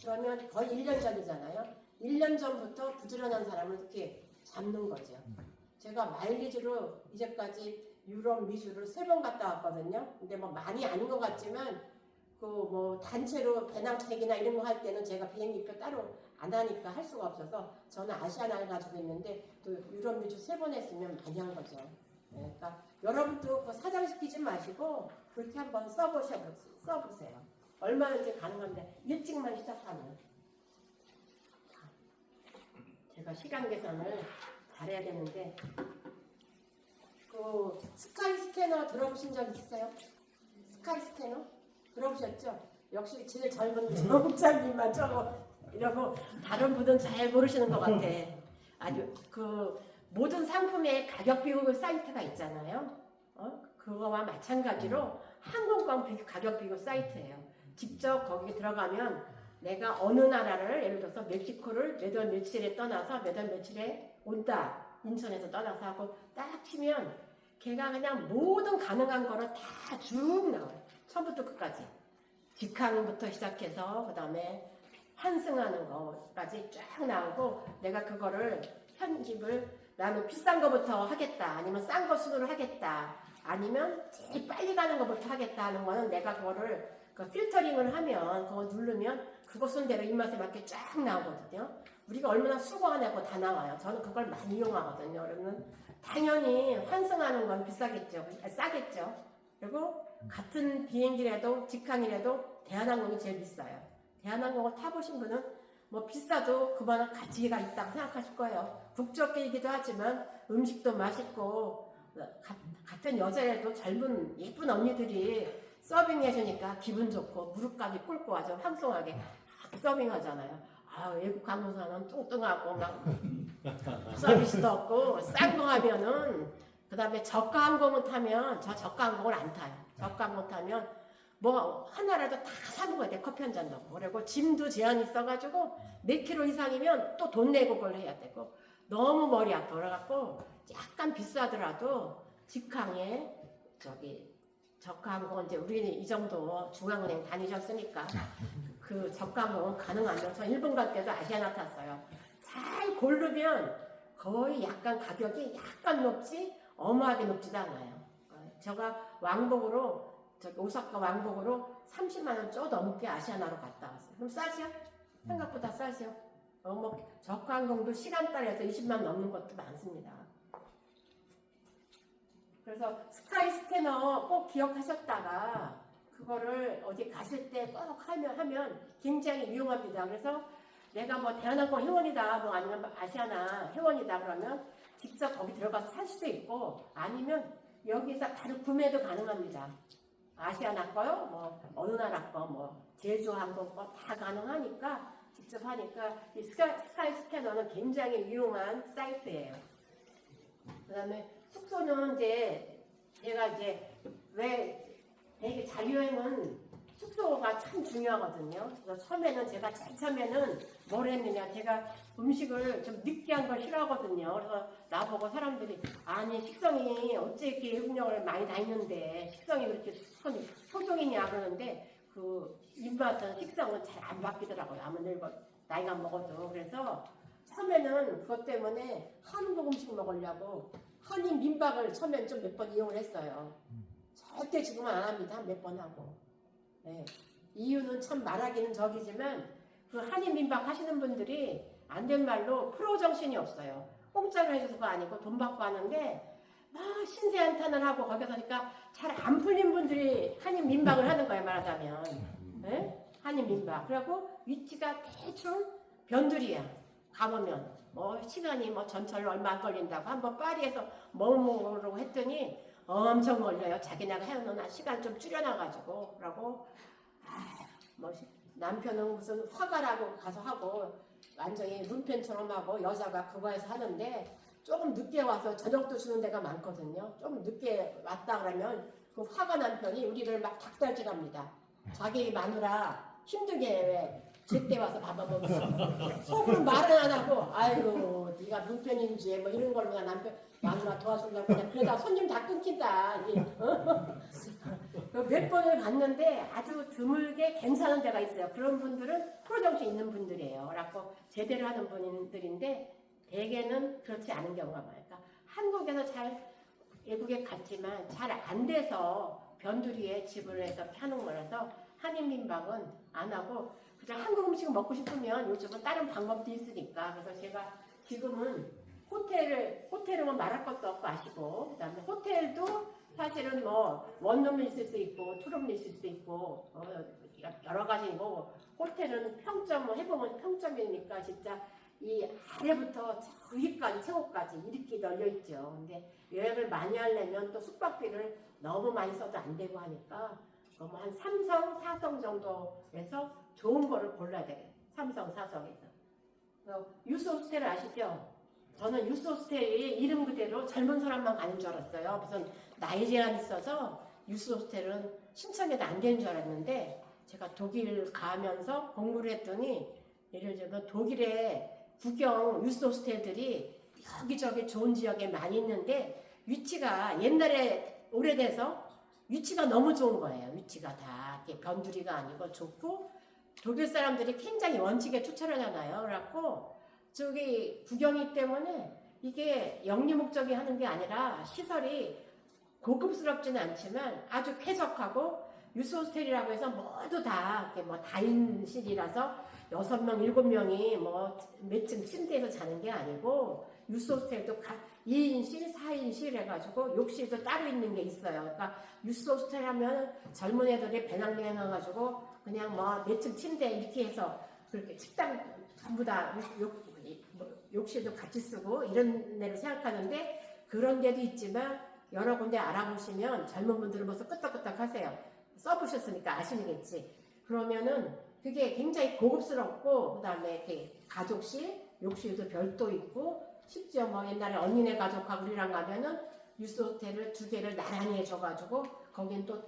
그러면 거의 1년 전이잖아요. 1년 전부터 부지런한 사람을 이렇게 잡는 거죠. 제가 마일리지로 이제까지 유럽, 미주를 3번 갔다 왔거든요. 근데 뭐 많이 아닌 것 같지만 그 뭐 단체로 배낭팩이나 이런 거 할 때는 제가 비행기표 따로 안 하니까 할 수가 없어서 저는 아시아나를 가지고 있는데 또 유럽, 미주 3번 했으면 많이 한 거죠. 네, 그러니까 여러분도 그 사장시키지 마시고 그렇게 한번 써보세요. 얼마든지 가능한데 일찍만 시작하면. 제가 시간 계산을 잘해야 되는데 그 스카이 스캐너 들어보신 적 있으세요? 스카이 스캐너? 들어보셨죠? 역시 제일 젊은 정장님만 저거 이러고 다른 분은 잘 모르시는 것 같아. 아주 그 모든 상품의 가격 비교 사이트가 있잖아요. 그거와 마찬가지로 항공권 가격 비교 사이트예요. 직접 거기 들어가면 내가 어느 나라를 예를 들어서 멕시코를 몇 월 며칠에 떠나서 몇 월 며칠에 온다. 인천에서 떠나서 하고 딱 치면 걔가 그냥 모든 가능한 거를 다 쭉 나와요. 처음부터 끝까지. 직항부터 시작해서 그 다음에 환승하는 거까지 쫙 나오고 내가 그거를 편집을 나는 비싼 거부터 하겠다 아니면 싼 거 순으로 하겠다 아니면 제일 빨리 가는 거부터 하겠다 하는 거는 내가 그거를 그 필터링을 하면 그거 누르면 그거 순대로 입맛에 맞게 쫙 나오거든요. 우리가 얼마나 수고 안 하고 다 나와요. 저는 그걸 많이 이용하거든요. 그러면 당연히 환승하는 건 비싸겠죠. 싸겠죠. 그리고 같은 비행기라도 직항이라도 대한항공이 제일 비싸요. 대한항공을 타보신 분은 뭐 비싸도 그만한 가치가 있다고 생각하실 거예요. 국적기이기도 하지만 음식도 맛있고 같은 여자라도 젊은 예쁜 언니들이 서빙해주니까 기분 좋고 무릎까지 꿇고 아주 황송하게 서빙하잖아요. 외국 항공사는 뚱뚱하고 막 서비스도 없고 싼 거 하면은 그 다음에 저가 항공을 타면 저 저가 항공을 안 타요. 저가 항공 타면 뭐 하나라도 다 사는 거야. 내 커피 한 잔 넣고 그리고 짐도 제한이 있어가지고 몇 킬로 이상이면 또 돈 내고 그걸 해야 되고 너무 머리 아파 그래갖고 약간 비싸더라도 직항에 저기 저가 항공은 이제 우리는 이 정도 중앙은행 다니셨으니까 그 저가 항공은 가능하면 저 일본 갈 때도 아시아나 탔어요. 잘 고르면 거의 약간 가격이 약간 높지 어마하게 높지도 않아요. 제가 왕복으로 저기 오사카 왕복으로 30만 원 좀 넘게 아시아나로 갔다 왔어요. 그럼 싸죠? 생각보다 싸죠. 뭐 저가 항공도 시간따라서 20만 넘는 것도 많습니다. 그래서 스카이 스캐너 꼭 기억하셨다가 그거를 어디 가실 때 꼭 하면 굉장히 유용합니다. 그래서 내가 뭐 대한항공 회원이다 뭐 아니면 아시아나 회원이다 그러면 직접 거기 들어가서 살 수도 있고 아니면 여기서 바로 구매도 가능합니다. 아시아나 거요, 뭐 어느 나라 거, 뭐 제주 항공권 다 가능하니까 직접 하니까 이 스카이 스캐너는 굉장히 유용한 사이트예요. 그다음에 숙소는 이제 제가 이제 왜 되게 자유여행은 숙소가 참 중요하거든요. 그래서 처음에는 제가 제일 처음에는 뭘 했느냐, 제가 음식을 좀 느끼한 걸 싫어하거든요. 그래서 나보고 사람들이 아니 식성이 어째 이렇게 외국여행을 많이 다니는데 식성이 그렇게 소송이냐 그러는데 그 입맛은 식성은 잘 안 바뀌더라고요. 아무 늙어 나이가 먹어도. 그래서 처음에는 그것 때문에 한국 음식 먹으려고 한인 민박을 처음엔 좀 몇 번 이용을 했어요. 절대 지금은 안 합니다. 몇 번 하고. 네. 이유는 참 말하기는 적이지만 그 한인 민박 하시는 분들이 안 된 말로 프로 정신이 없어요. 공짜로 해줘서가 아니고 돈 받고 하는데 막 신세한탄을 하고 거기서 그러니까 잘 안 풀린 분들이 한인 민박을 하는 거예요. 말하자면. 네? 한인 민박. 그리고 위치가 대충 변두리야. 가보면 뭐 시간이 뭐 전철로 얼마 안 걸린다고 한번 파리에서 먹으려고 했더니 엄청 걸려요. 자기네가 해놓은 시간 좀 줄여놔가지고 라고 뭐 남편은 무슨 화가라고 가서 하고 완전히 문편처럼 하고 여자가 그거에서 하는데 조금 늦게 와서 저녁도 주는 데가 많거든요. 좀 늦게 왔다 그러면 그 화가 남편이 우리를 막 닭달질합니다. 자기 마누라 힘들게 왜 제때 와서 밥 먹었어. 속으로 말은 안 하고 아이고 네가 문편인지 뭐 이런 걸로 남편 마누라 도와주려고 그냥 그러다 손님 다 끊긴다. 몇 번을 갔는데 아주 드물게 괜찮은 데가 있어요. 그런 분들은 프로정신 있는 분들이에요. 그래갖고 제대로 하는 분들인데 대개는 그렇지 않은 경우가 많아요. 그러니까 한국에서 잘 외국에 갔지만 잘 안 돼서 변두리에 집을 해서 하는 거라서 한인 민박은 안 하고 그냥 한국 음식을 먹고 싶으면 요즘은 다른 방법도 있으니까 그래서 제가 지금은 호텔은 말할 것도 없고 아시고 그다음에 호텔도 사실은 뭐 원룸이 있을 수 있고 투룸이 있을 수 있고 여러 가지고 호텔은 평점 해보면 평점이니까 진짜 이 아래부터 저 위까지 최고까지 이렇게 널려 있죠. 근데 여행을 많이 하려면 또 숙박비를 너무 많이 써도 안 되고 하니까 뭐 한 3성, 4성 정도에서 좋은 거를 골라야 되겠어요. 3성, 4성에서. 유스 호스텔을 아시죠? 저는 유스 호스텔이 이름 그대로 젊은 사람만 가는 줄 알았어요. 무슨 나이 제한이 있어서 유스 호스텔은 신청해도 안 되는 줄 알았는데 제가 독일 가면서 공부를 했더니 예를 들면 독일의 국영 유스 호스텔들이 여기저기 좋은 지역에 많이 있는데 위치가 옛날에 오래돼서 위치가 너무 좋은 거예요. 위치가 다 이렇게 변두리가 아니고 좋고 독일 사람들이 굉장히 원칙에 추천하잖아요. 그래갖고 저기 국영이기 때문에 이게 영리 목적이 하는 게 아니라 시설이 고급스럽지는 않지만 아주 쾌적하고 유스 호스텔이라고 해서 모두 다 이렇게 뭐 다인실이라서 6명, 7명이 뭐 몇 층 침대에서 자는 게 아니고 유스 호스텔도 2인실, 4인실 해가지고 욕실도 따로 있는 게 있어요. 그러니까 유스 호스텔 하면 젊은 애들이 배낭여행 해가지고 그냥 뭐 몇 층 침대 이렇게 해서 그렇게 식당 전부 다 욕실도 같이 쓰고 이런 데를 생각하는데 그런 데도 있지만 여러 군데 알아보시면 젊은 분들은 벌써 끄떡끄떡 하세요. 써보셨으니까 아시겠지. 그러면은 그게 굉장히 고급스럽고 그다음에 이렇게 가족실, 욕실도 별도 있고 심지어 뭐 옛날에 언니네 가족하고 우리랑 가면은 유스 호텔을 2개를 나란히 해줘가지고 거긴 또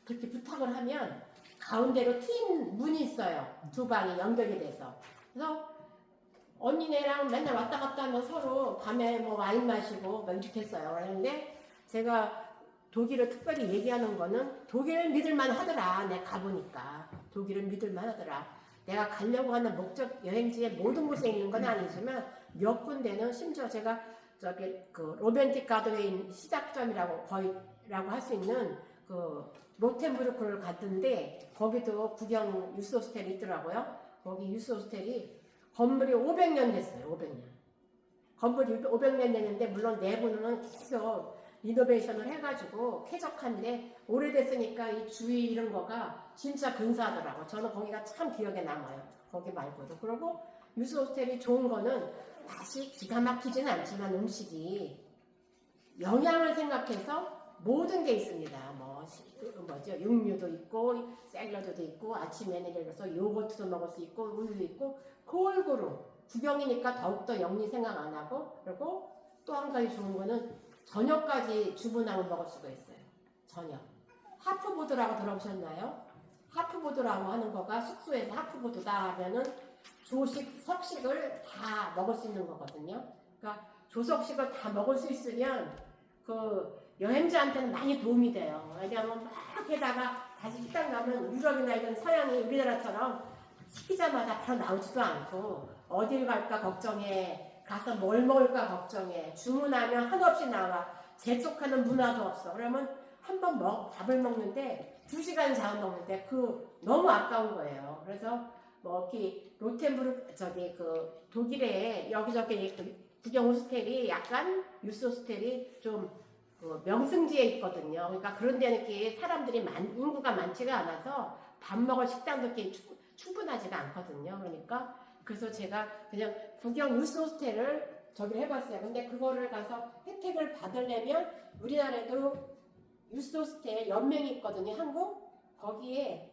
그렇게 부탁을 하면 가운데로 트인 문이 있어요. 2방이 연결이 돼서. 그래서 언니네랑 맨날 왔다 갔다 하면 서로 밤에 뭐 와인 마시고 뭐 이렇게 했어요. 그런데 제가 독일을 특별히 얘기하는 거는 독일을 믿을만 하더라. 내가 가보니까 독일을 믿을만 하더라. 내가 가려고 하는 목적 여행지의 모든 곳에 있는 건 아니지만 몇 군데는 심지어 제가 저기 그 로맨틱 가드웨이 시작점이라고 거의라고 할 수 있는 그 로텐부르크를 갔는데 거기도 구경 유스 호스텔이 있더라고요. 거기 유스 호스텔이 건물이 500년 됐어요. 500년. 건물이 500년 됐는데 물론 내부는 계속 리노베이션을 해가지고 쾌적한데 오래됐으니까 이 주위 이런 거가 진짜 근사하더라고. 저는 거기가 참 기억에 남아요. 거기 말고도. 그리고 유스 호스텔이 좋은 거는 맛이 기가 막히진 않지만 음식이 영양을 생각해서 모든 게 있습니다. 뭐죠? 육류도 있고 샐러드도 있고 아침에는 예를 들어서 요거트도 먹을 수 있고 우유도 있고 골고루 구경이니까 더욱더 영리 생각 안 하고 그리고 또 한 가지 좋은 거는 저녁까지 주문하고 먹을 수가 있어요. 저녁. 하프보드라고 들어보셨나요? 하프보드라고 하는 거가 숙소에서 하프보드다 하면은 조식, 석식을 다 먹을 수 있는 거거든요. 그러니까 조석식을 다 먹을 수 있으면 그 여행자한테는 많이 도움이 돼요. 왜냐하면 막 게다가 다시 식당 가면 유럽이나 이런 서양이 우리나라처럼 시키자마자 바로 나오지도 않고 어딜 갈까 걱정해. 가서 뭘 먹을까 걱정해. 주문하면 한없이 나와. 재촉하는 문화도 없어. 그러면 한번 밥을 먹는데 2시간 자원 먹는데 너무 아까운 거예요. 그래서 이렇게 로텐부르크 독일에 여기저기 구경 호스텔이 약간 유스 호스텔이 좀 명승지에 있거든요. 그러니까 그런 데는 이렇게 사람들이 인구가 많지가 않아서 밥 먹을 식당도 이렇게 충분하지가 않거든요. 그러니까 그래서 제가 그냥 구경 유스 호스텔을 해봤어요. 근데 그거를 가서 혜택을 받으려면 우리나라에도 유스 호스텔 연맹이 있거든요. 한국 거기에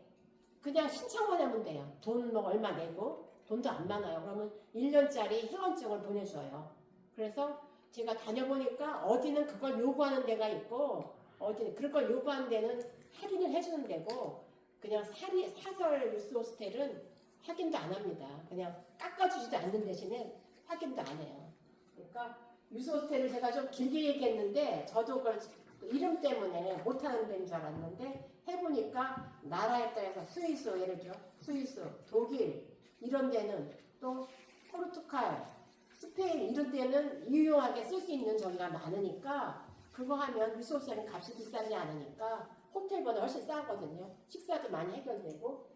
그냥 신청만 하면 돼요. 돈 얼마 내고 돈도 안 많아요. 그러면 1년짜리 회원증을 보내줘요. 그래서 제가 다녀보니까 어디는 그걸 요구하는 데가 있고 어디는 그걸 요구하는 데는 할인을 해주는 데고 그냥 사설 유스 호스텔은 확인도 안 합니다. 그냥 깎아주지도 않는 대신에 확인도 안 해요. 그러니까 유스 호스텔을 제가 좀 길게 얘기했는데 저도 그걸 이름 때문에 못하는 데인 줄 알았는데 해보니까 나라에 따라서 스위스 예를 들어 스위스, 독일 이런 데는 또 포르투갈, 스페인 이런 데는 유용하게 쓸 수 있는 저기가 많으니까 그거 하면 유스 호스텔은 값이 비싸지 않으니까 호텔보다 훨씬 싸거든요. 식사도 많이 해결되고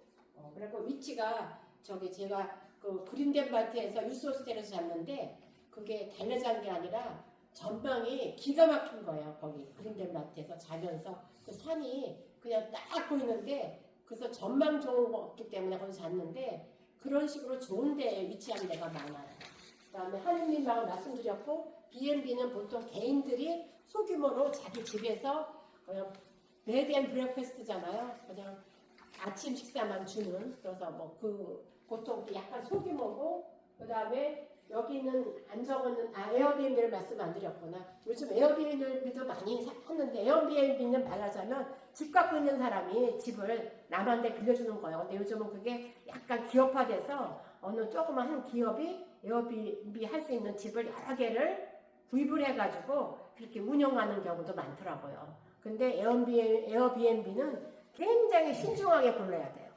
그리고 위치가 제가 그 그린덴발트에서 유스 호스텔에서 잤는데 그게 달려잔 게 아니라 전망이 기가 막힌 거예요. 거기 그린덴마트에서 자면서 그 산이 그냥 딱 보이는데 그래서 전망 좋은 거기 때문에 거기 잤는데 그런 식으로 좋은 데에 위치한 데가 많아요. 그다음에 하느님하고 말씀드렸고 B&B는 보통 개인들이 소규모로 자기 집에서 그냥 베드 앤 브렉퍼스트잖아요. 그냥 아침 식사만 주는 그래서 보통 약간 소규모고 그다음에 여기는 안 적었는 에어비앤비를 말씀 안 드렸구나. 요즘 에어비앤비도 많이 하는데 에어비앤비는 말하자면 집 갖고 있는 사람이 집을 남한테 빌려주는 거예요. 근데 요즘은 그게 약간 기업화돼서 어느 조그만 한 기업이 에어비앤비 할 수 있는 집을 여러 개를 구입을 해가지고 그렇게 운영하는 경우도 많더라고요. 근데 에어비앤비는 굉장히 신중하게 골라야 돼요.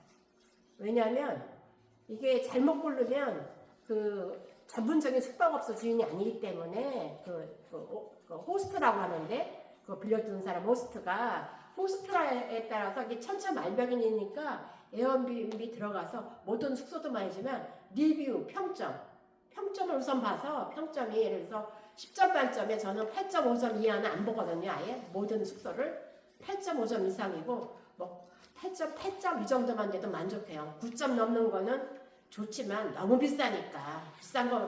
왜냐하면 이게 잘못 고르면 전문적인 숙박업소 주인이 아니기 때문에 호스트라고 하는데 그 빌려주는 사람 호스트에 따라서 이게 천차만별이니까 에어비앤비 들어가서 모든 숙소도 많이지만 리뷰 평점을 우선 봐서 평점이 예를 들어서 10점 만점에 저는 8.5점 이하는 안 보거든요. 아예 모든 숙소를 8.5점 이상이고 8점 이 정도만 돼도 만족해요. 9점 넘는 거는 좋지만 너무 비싸니까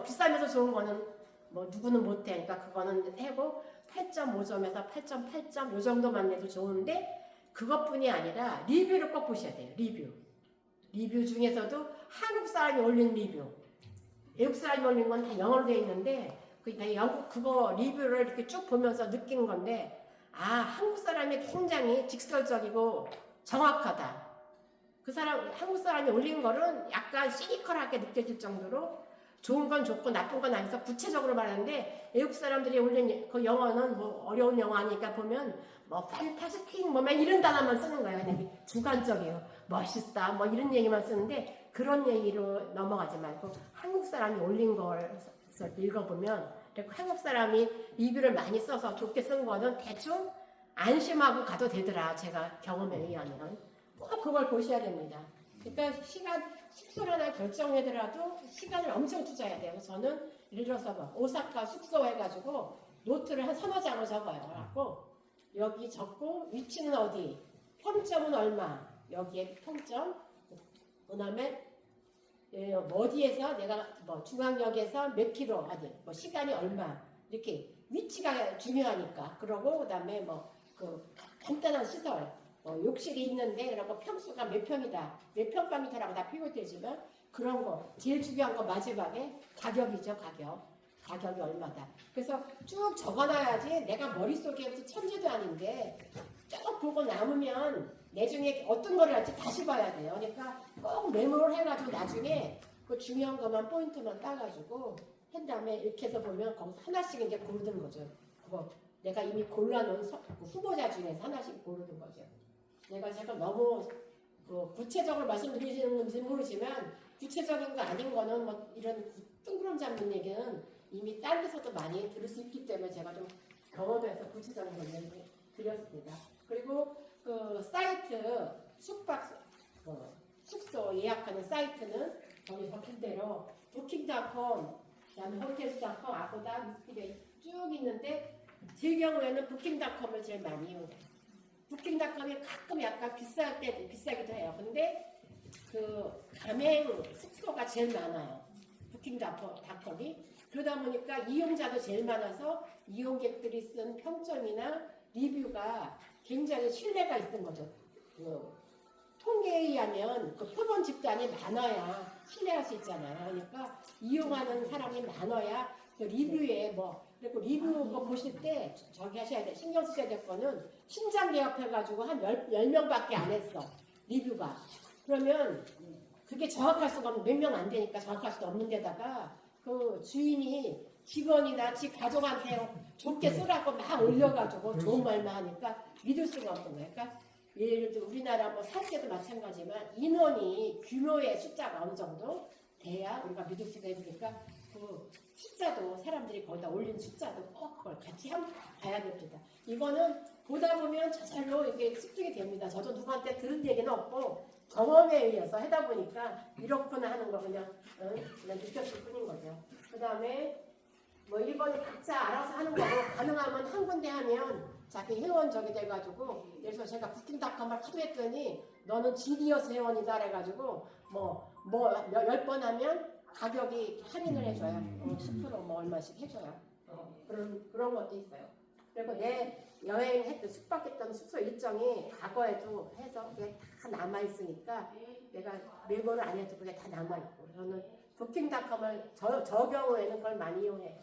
비싸면서 좋은 거는 누구는 못해. 그러니까 그거는 해고 8.5점에서 8.8점 요 정도만 내도 좋은데 그것뿐이 아니라 리뷰를 꼭 보셔야 돼요. 리뷰 중에서도 한국 사람이 올린 리뷰 외국 사람이 올린 건 다 영어로 되어 있는데 그거 리뷰를 이렇게 쭉 보면서 느낀 건데 한국 사람이 굉장히 직설적이고 정확하다. 한국 사람이 올린 거는 약간 시니컬하게 느껴질 정도로 좋은 건 좋고 나쁜 건 아니어서 구체적으로 말하는데 외국 사람들이 올린 그 영어는 어려운 영어니까 보면 판타스틱 이런 단어만 쓰는 거예요. 그냥 주관적이에요. 멋있다 이런 얘기만 쓰는데 그런 얘기로 넘어가지 말고 한국 사람이 올린 걸 읽어보면 한국 사람이 리뷰를 많이 써서 좋게 쓴 거는 대충 안심하고 가도 되더라. 제가 경험에 의하면 꼭 그걸 보셔야 됩니다. 그러니까 숙소를 하나 결정하더라도 시간을 엄청 투자해야 돼요. 저는 예를 들어서 오사카 숙소 해가지고 노트를 한 3-4장을 적어요. 그래갖고 여기 적고 위치는 어디, 평점은 얼마, 여기에 평점, 그 다음에 어디에서 내가 중앙역에서 몇 킬로 어디, 시간이 얼마 이렇게 위치가 중요하니까 그러고 그 다음에 그 간단한 시설, 욕실이 있는데 그러고 평수가 몇 평이다, 몇 평방미터라고 다 표기되지만 그런 거 제일 중요한 거 마지막에 가격이죠. 가격이 얼마다. 그래서 쭉 적어놔야지 내가 머릿속에 무슨 천재도 아닌데 쭉 보고 남으면 나중에 어떤 거를 할지 다시 봐야 돼요. 그러니까 꼭 메모를 해가지고 나중에 그 중요한 것만 포인트만 따가지고 한 다음에 이렇게 해서 보면 거기서 하나씩 이제 고르는 거죠. 그거 내가 이미 골라놓은 그 후보자 중에서 하나씩 고르는 거죠. 제가 너무 구체적으로 말씀드리는 건지 모르지만 구체적인 거 아닌 거는 뭐 이런 뜬구름 잡는 얘기는 이미 딴 데서도 많이 들을 수 있기 때문에 제가 좀 경험해서 구체적인 걸 드렸습니다. 그리고 그 사이트 숙소 예약하는 사이트는 거기 적힌 대로 부킹닷컴, 그다음에 호텔스닷컴, 아고다, 미스티가 쭉 있는데 제 경우에는 부킹닷컴을 제일 많이 이용해요. 부킹닷컴이 가끔 약간 비쌀 때 비싸기도 해요. 근데 그 가맹 숙소가 제일 많아요. 부킹닷컴이. 그러다 보니까 이용자도 제일 많아서 이용객들이 쓴 평점이나 리뷰가 굉장히 신뢰가 있는 거죠. 통계에 의하면 그 표본 집단이 많아야 신뢰할 수 있잖아요. 그러니까 이용하는 사람이 많아야 그 리뷰에 그리고 리뷰 거 보실 때 저기 하셔야 돼. 신경 쓰셔야 될 거는 신장 개업해가지고 한 10명밖에 안 했어. 리뷰가. 그러면 그게 정확할 수가 없는, 몇 명 안 되니까 정확할 수도 없는 데다가 그 주인이 직원이나 지 가족한테 좋게 쓰라고 막 올려가지고 좋은 말만 하니까 믿을 수가 없는 거예요. 그러니까 예를 들어 우리나라 살 때도 마찬가지지만 인원이 규모의 숫자가 어느 정도 돼야 우리가 믿을 수가 있으니까 그 숫자도 사람들이 거기다 올린 숫자도 꼭 그걸 같이 한번 봐야 됩니다. 이거는 보다 보면 저절로 이게 습득이 됩니다. 저도 누구한테 들은 얘기는 없고 경험에 의해서 하다 보니까 이렇구나 하는 거 그냥 느꼈을 뿐인 거죠. 그 다음에 이거는 각자 알아서 하는 거고 가능하면 한 군데 하면 자기 회원 저기 돼가지고 그래서 제가 부킹닷컴을 하도 했더니 너는 지니어스 회원이다 그래가지고 10번 하면 가격이 할인을 해줘요. 10% 얼마씩 해줘요. 그런 것도 있어요. 그리고 내 여행했던 숙박했던 숙소 일정이 과거에도 해서 그게 다 남아있으니까 내가 메모를 안 해도 그게 다 남아있고 저는 부킹닷컴을 저 경우에는 그걸 많이 이용해요.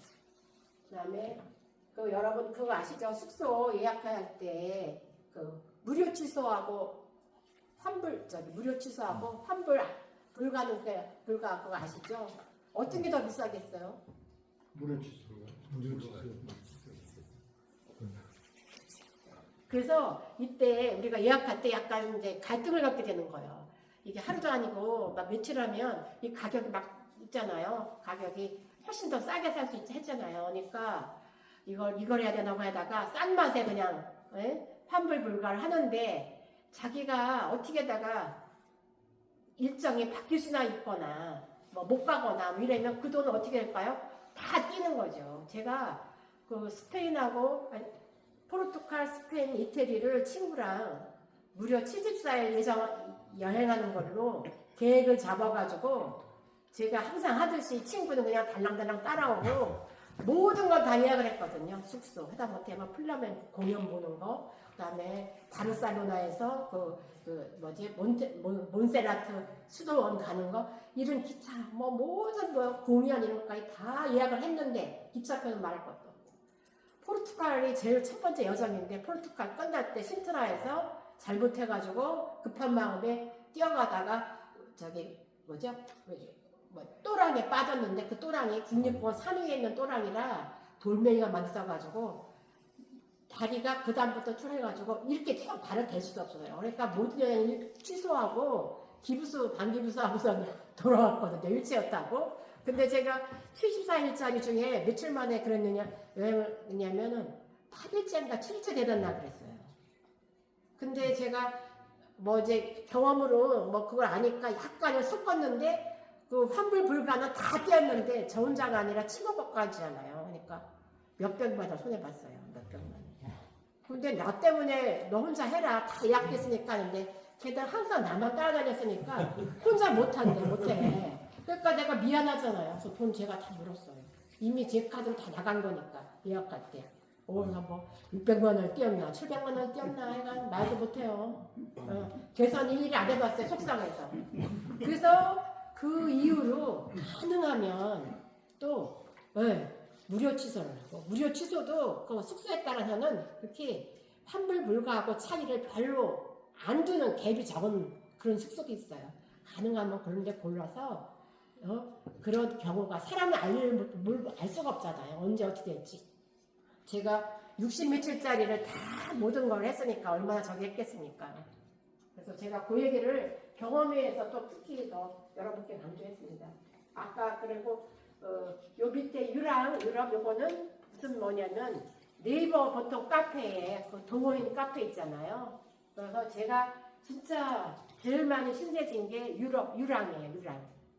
그 다음에 여러분 그거 아시죠? 숙소 예약할 때 그 무료 취소하고 환불 불가 그거 아시죠? 어떤 게 더 비싸겠어요? 무료 취소가. 그래서 이때 우리가 예약할 때 약간 이제 갈등을 갖게 되는 거예요. 이게 하루도 아니고 막 며칠 하면 이 가격이 막 있잖아요. 가격이 훨씬 더 싸게 살 수 했잖아요. 그러니까 이걸 해야 되나 하다가 싼 맛에 그냥 환불 불가를 하는데 자기가 어떻게다가 일정이 바뀔 수나 있거나 못 가거나 이러면 그 돈은 어떻게 될까요? 다 뛰는 거죠. 제가 그 스페인하고 포르투갈, 스페인, 이태리를 친구랑 무려 74일 여행하는 걸로 계획을 잡아가지고 제가 항상 하듯이 친구는 그냥 달랑달랑 따라오고 모든 걸 다 예약을 했거든요. 숙소 하다못해 플라멘 공연 보는 거, 그다음에 바르셀로나에서 몬세라트 수도원 가는 거, 이런 기차 모든 공연 이런 것까지 다 예약을 했는데 기차표는 말할 것도 없고. 포르투갈이 제일 첫 번째 여정인데 포르투갈 끝날 때 신트라에서 잘못해가지고 급한 마음에 뛰어가다가 또랑에 빠졌는데 그 또랑이 국립공원 산 위에 있는 또랑이라 돌멩이가 많이 써가지고 다리가 그다음부터 출해가지고 이렇게 쭉 발을 댈 수도 없어요. 그러니까 모든 여행을 취소하고 반기부수 하고서 돌아왔거든요. 일체였다고. 근데 제가 74일짜리 중에 며칠 만에 여행을 했냐면은 8일째인가 7일째 되던 날 그랬어요. 근데 제가 경험으로 그걸 아니까 약간은 섞었는데 그 환불 불가는 다 떼었는데 저 혼자가 아니라 친구까지잖아요. 그러니까 몇 병마다 손해봤어요. 몇 병만. 근데 나 때문에 너 혼자 해라 다 예약했으니까 하는데 걔들 항상 나만 따라다녔으니까 혼자 못해. 그러니까 내가 미안하잖아요. 그래서 돈 제가 다 물었어요. 이미 제 카드로 다 나간 거니까 예약할 때. 뭐 600만 원 뛰었나 700만 원 뛰었나 해가 말도 못해요. 계산 일일이 안 해봤어요. 속상해서. 그래서 그 이후로 가능하면 또 무료 취소를 하고 무료 취소도 그 숙소에 따라서는 그렇게 환불 불가하고 차이를 별로 안 두는 갭이 적은 그런 숙소도 있어요. 가능하면 그런 데 골라서 그런 경우가 사람이 알 수가 없잖아요. 언제 어떻게 될지. 제가 60며칠짜리를 다 모든 걸 했으니까 얼마나 저기 했겠습니까. 그래서 제가 그 얘기를 경험회에서 또 특히 더 여러분께 강조했습니다. 아까 그리고 요 밑에 유럽 요거는 무슨 뭐냐면 네이버 보통 카페에 그 동호인 카페 있잖아요. 그래서 제가 진짜 제일 많이 신세진 게 유랑이에요.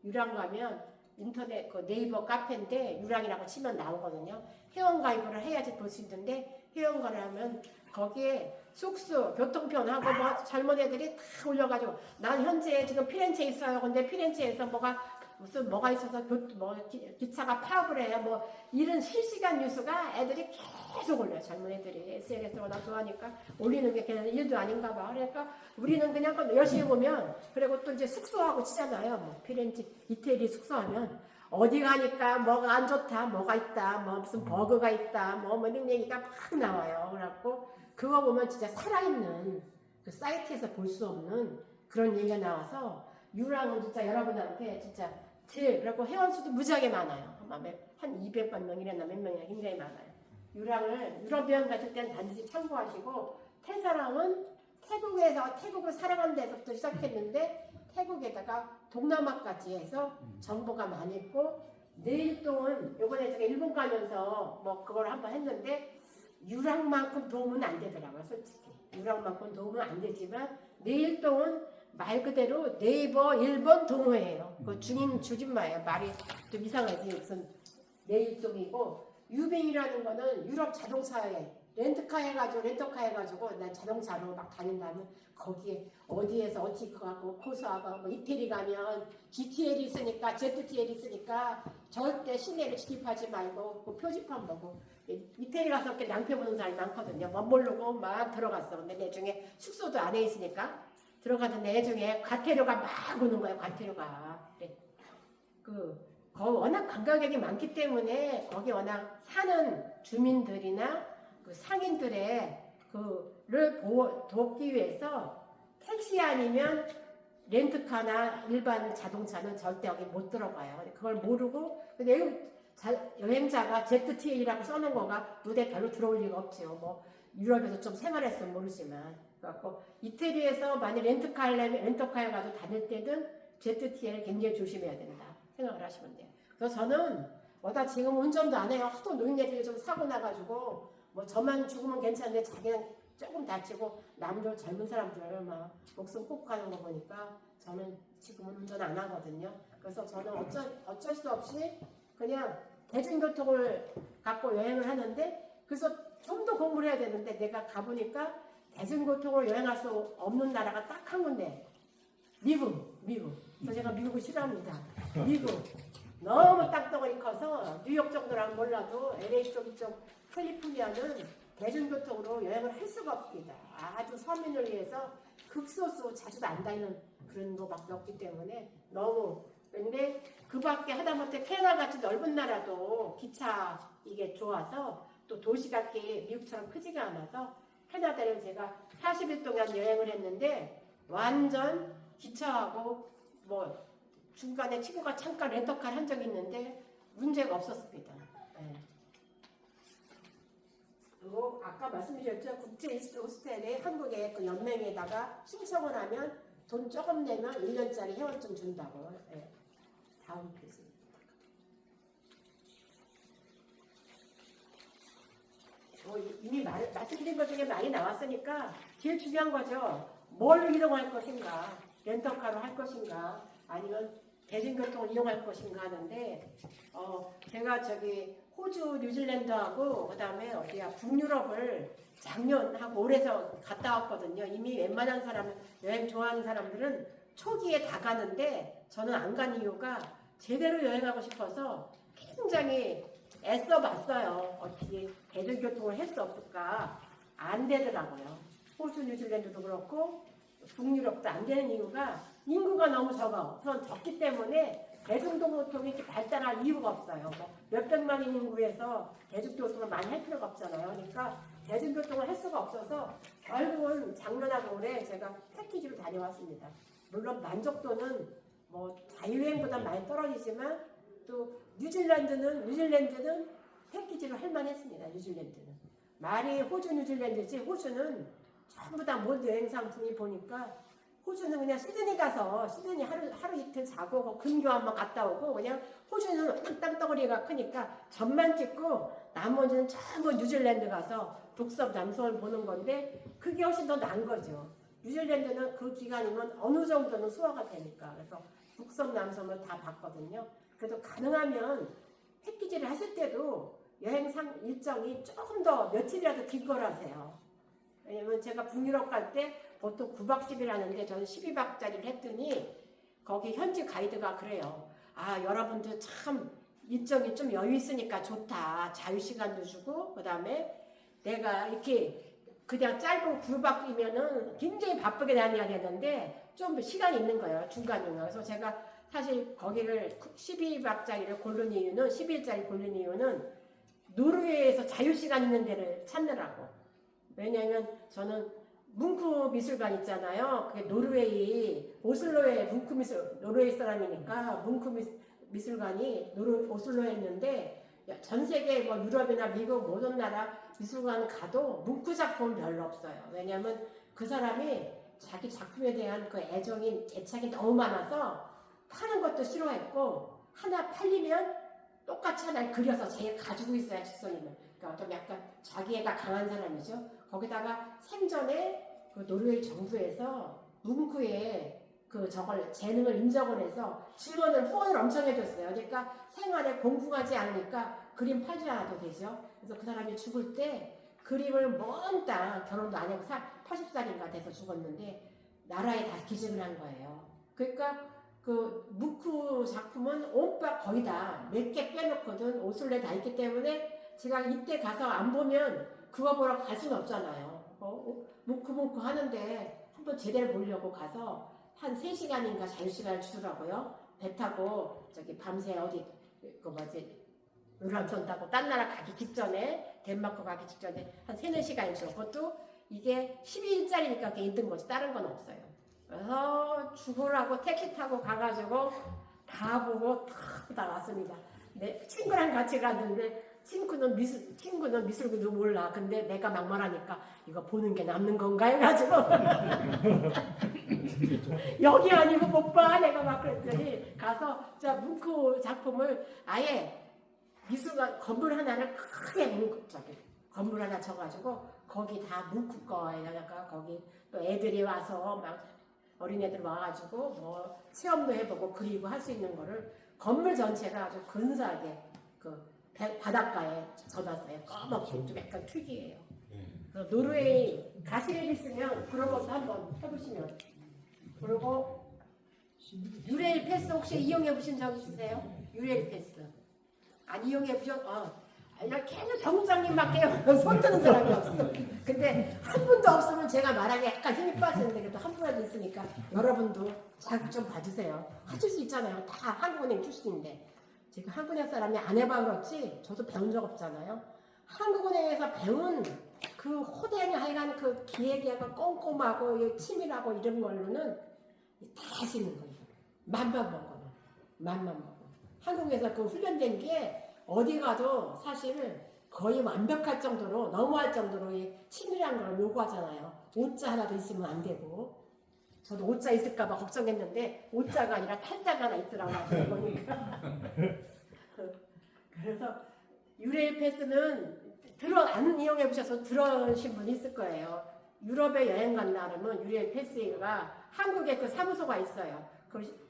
유랑 가면 인터넷 그 네이버 카페인데 유랑이라고 치면 나오거든요. 회원가입을 해야지 볼 수 있는데 회원가입을 하면 거기에 숙소, 교통편하고 뭐 젊은 애들이 다 올려가지고 난 현재 지금 피렌체에 있어요. 근데 피렌체에서 뭐가 있어서 기차가 파업을 해요. 뭐 이런 실시간 뉴스가 애들이 계속 올려요. 젊은 애들이 SNS를 워낙 좋아하니까 올리는 게 그냥 일도 아닌가 봐. 그러니까 우리는 그냥 열심히 보면 그리고 또 이제 숙소하고 치잖아요. 뭐 피렌체 이태리 숙소하면 어디 가니까 뭐가 안 좋다, 뭐가 있다, 뭐 무슨 버그가 있다, 뭐 이런 얘기가 막 나와요. 그래갖고 그거 보면 진짜 살아있는 그 사이트에서 볼 수 없는 그런 얘기가 나와서 유랑은 진짜 여러분한테 진짜 제일 그리고 회원 수도 무지하게 많아요. 한 200만 명이나 몇 명이나 굉장히 많아요. 유랑을 유럽 여행 가실 때는 반드시 참고하시고 태사랑은 태국을 사랑하는 데서부터 시작했는데 태국에다가 동남아까지 해서 정보가 많이 있고 내일동은 요번에 제가 일본 가면서 뭐 그걸 한번 했는데 유랑만큼 도움은 안 되더라고요. 솔직히 유랑만큼 도움은 안 되지만 내일동은 말 그대로 네이버 일본 동호회예요. 그 줄임말이에요. 말이 좀 이상하지. 무슨 내일동이고 유빙이라는 거는 유럽 자동차에 렌터카 해가지고 난 자동차로 막 다닌다면 거기에 어디에서 어떻게 가고 코스하고 뭐 이태리 가면 GTL이 있으니까 ZTL이 있으니까 절대 시내를 진입하지 말고 그 표지판 보고 이태리 가서 이렇게 낭패 보는 사람이 많거든요. 못 모르고 막 들어갔어. 근데 나중에 숙소도 안에 있으니까 들어가는데 나중에 과태료가 막 오는 거예요. 과태료가. 워낙 관광객이 많기 때문에 거기 워낙 사는 주민들이나 그 상인들의 그를 돕기 위해서 택시 아니면 렌트카나 일반 자동차는 절대 여기 못 들어가요. 그걸 모르고 여행자가 ZTA라고 써놓은 거가 눈에 별로 들어올 리가 없죠. 뭐 유럽에서 좀 생활했으면 모르지만 그래갖고 이태리에서 만약 렌터카에 가서 다닐 때는 ZTA를 굉장히 조심해야 된다 생각을 하시면 돼요. 그래서 저는 지금 운전도 안 해요. 하도 노인네들이 좀 사고 나가지고 뭐 저만 죽으면 괜찮은데 자기는 조금 다치고 남들 젊은 사람들 막 목숨 꼭 가는 거 보니까 저는 지금은 운전 안 하거든요. 그래서 저는 어쩔 수 없이 그냥 대중교통을 갖고 여행을 하는데 그래서 좀 더 공부를 해야 되는데 내가 가보니까 대중교통으로 여행할 수 없는 나라가 딱 한 군데 미국. 그래서 제가 미국을 싫어합니다. 미국 너무 땅덩어리 커서 뉴욕 정도랑 몰라도 LA 쪽 캘리포니아는 대중교통으로 여행을 할 수가 없습니다. 아주 서민을 위해서 극소수 자주도 안 다니는 그런 거밖에 없기 때문에 너무 근데 그 밖에 하다못해 캐나다 같이 넓은 나라도 기차 이게 좋아서 또 도시가 이렇게 미국처럼 크지가 않아서 캐나다를 제가 40일 동안 여행을 했는데 완전 기차하고 뭐 중간에 친구가 잠깐 렌터카를 한 적이 있는데 문제가 없었습니다. 네. 그리고 아까 말씀드렸죠. 국제 호스텔에 한국의 그 연맹에다가 신청을 하면 돈 조금 내면 1년짜리 회원증 준다고. 네. 다음 페이지. 이미 말씀드린 것 중에 많이 나왔으니까 제일 중요한 거죠. 뭘 이용할 것인가, 렌터카로 할 것인가, 아니면 대중교통을 이용할 것인가 하는데 제가 호주, 뉴질랜드하고 그다음에 북유럽을 작년하고 올해서 갔다 왔거든요. 이미 웬만한 여행 좋아하는 사람들은 초기에 다 가는데 저는 안 간 이유가 제대로 여행하고 싶어서 굉장히 애써 봤어요. 어떻게 대중교통을 할 수 없을까? 안 되더라고요. 호주, 뉴질랜드도 그렇고 북유럽도 안 되는 이유가 인구가 너무 적어. 우선 적기 때문에 대중교통이 이렇게 발달할 이유가 없어요. 뭐 몇백만인 인구에서 대중교통을 많이 할 필요가 없잖아요. 그러니까 대중교통을 할 수가 없어서 결국은 작년하고 올해 제가 패키지로 다녀왔습니다. 물론 만족도는 뭐 자유여행보다 많이 떨어지지만 또 뉴질랜드는 패키지로 할 만했습니다. 뉴질랜드는 말이 호주 뉴질랜드지 호주는 전부 다 모든 여행 상품이 보니까 호주는 그냥 시드니 가서 시드니 하루 이틀 자고 근교 한번 갔다 오고 그냥 호주는 땅덩어리가 크니까 점만 찍고 나머지는 전부 뉴질랜드 가서 북섬 남섬을 보는 건데 그게 훨씬 더 나은 거죠. 뉴질랜드는 그 기간이면 어느 정도는 소화가 되니까 그래서 북섬 남섬을 다 봤거든요. 그래도 가능하면 패키지를 하실 때도 여행상 일정이 조금 더 며칠이라도 긴 걸 하세요. 왜냐면 제가 북유럽 갈 때 보통 9박 10일 하는데 저는 12박짜리를 했더니 거기 현지 가이드가 그래요. 아, 여러분들 참 일정이 좀 여유 있으니까 좋다. 자유시간도 주고 그 다음에 내가 이렇게 그냥 짧은 9박이면은 굉장히 바쁘게 다녀야 되는데 좀 시간이 있는 거예요. 중간중간. 그래서 제가 사실 거기를 12박짜리를 고른 이유는 10일짜리 고른 이유는 노르웨이에서 자유시간 있는 데를 찾느라고. 왜냐면 저는 뭉크 미술관 있잖아요. 그게 노르웨이 오슬로의 노르웨이 사람이니까 뭉크 미술관이 오슬로에 있는데 전 세계 뭐 유럽이나 미국 모든 나라 미술관 가도 뭉크 작품은 별로 없어요. 왜냐면 그 사람이 자기 작품에 대한 그 애착이 너무 많아서 파는 것도 싫어했고 하나 팔리면 똑같이 하나를 그려서 제일 가지고 있어야 직선이면. 그러니까 좀 약간 자기애가 강한 사람이죠. 거기다가 생전에 그 노르웨이 정부에서 뭉크의 그 저걸 재능을 인정을 해서 후원을 엄청 해줬어요. 그러니까 생활에 공부하지 않으니까 그림 팔지 않아도 되죠. 그래서 그 사람이 죽을 때 그림을 먼 땅 결혼도 안 하고 80살인가 돼서 죽었는데 나라에 다 기증을 한 거예요. 그러니까 그 뭉크 작품은 온갖 거의 다 몇 개 빼놓거든. 오슬로에 다 있기 때문에 제가 이때 가서 안 보면 그거 보러 갈 수는 없잖아요. 뭉크 하는데 한번 제대로 보려고 가서 한 3시간인가 자유시간을 주더라고요. 배 타고 저기 밤새 어디 그 뭐지 유람선 타고 딴 나라 가기 직전에 덴마크 가기 직전에 한 3-4시간 줘. 그것도 이게 12일짜리니까 그게 있는 거지 다른 건 없어요. 그래서 죽으라고 택시 타고 가가지고 다 보고 다 왔습니다. 내 친구랑 같이 갔는데 친구는 미술구도 몰라. 근데 내가 막말하니까 이거 보는 게 남는 건가 해가지고 여기 아니고 못 봐. 내가 막 그랬더니 가서 저 뭉크 작품을 아예 미술관 건물 하나를 크게 건물 하나 쳐가지고 거기 다 뭉크 거에다가 거기 또 애들이 와서 막 어린애들 와가지고 뭐 체험도 해보고 그리고 할 수 있는 거를 건물 전체가 아주 근사하게 그 바닷가에 져놨어요. 까맣게 좀 약간 특이해요. 그래서 노르웨이 가실 일 있으면 그런 것도 한번 해보시면. 그리고 유레일 패스 혹시 이용해 보신 적 있으세요? 유레일 패스 안 이용해 보셨? 걔는 정부장님밖에 손 드는 사람이 없어. 근데 한 분도 없으면 제가 말하기 약간 힘이 빠지는데 그래도 한 분이라도 있으니까 여러분도 자극 좀 봐주세요. 하실 수 있잖아요. 다 한국은행 출신인데. 지금 한국은행 사람이 안 해봐 그렇지 저도 배운 적 없잖아요. 한국은행에서 배운 그 호되게 하여간 그 기획이가 꼼꼼하고 치밀하고 이런 걸로는 다 할 수 있는 거예요. 맘만 먹어. 한국에서 그 훈련된 게 어디 가도 사실 거의 완벽할 정도로 너무할 정도로 치밀한 걸 요구하잖아요. 오자 하나도 있으면 안 되고 저도 오자 있을까봐 걱정했는데 오자가 아니라 탈자가 하나 있더라고요. 보니까. 그래서 유레일 패스는 안 이용해 보셔서 들어오신 분 있을 거예요. 유럽에 여행 간다면 유레일 패스가 한국에 그 사무소가 있어요.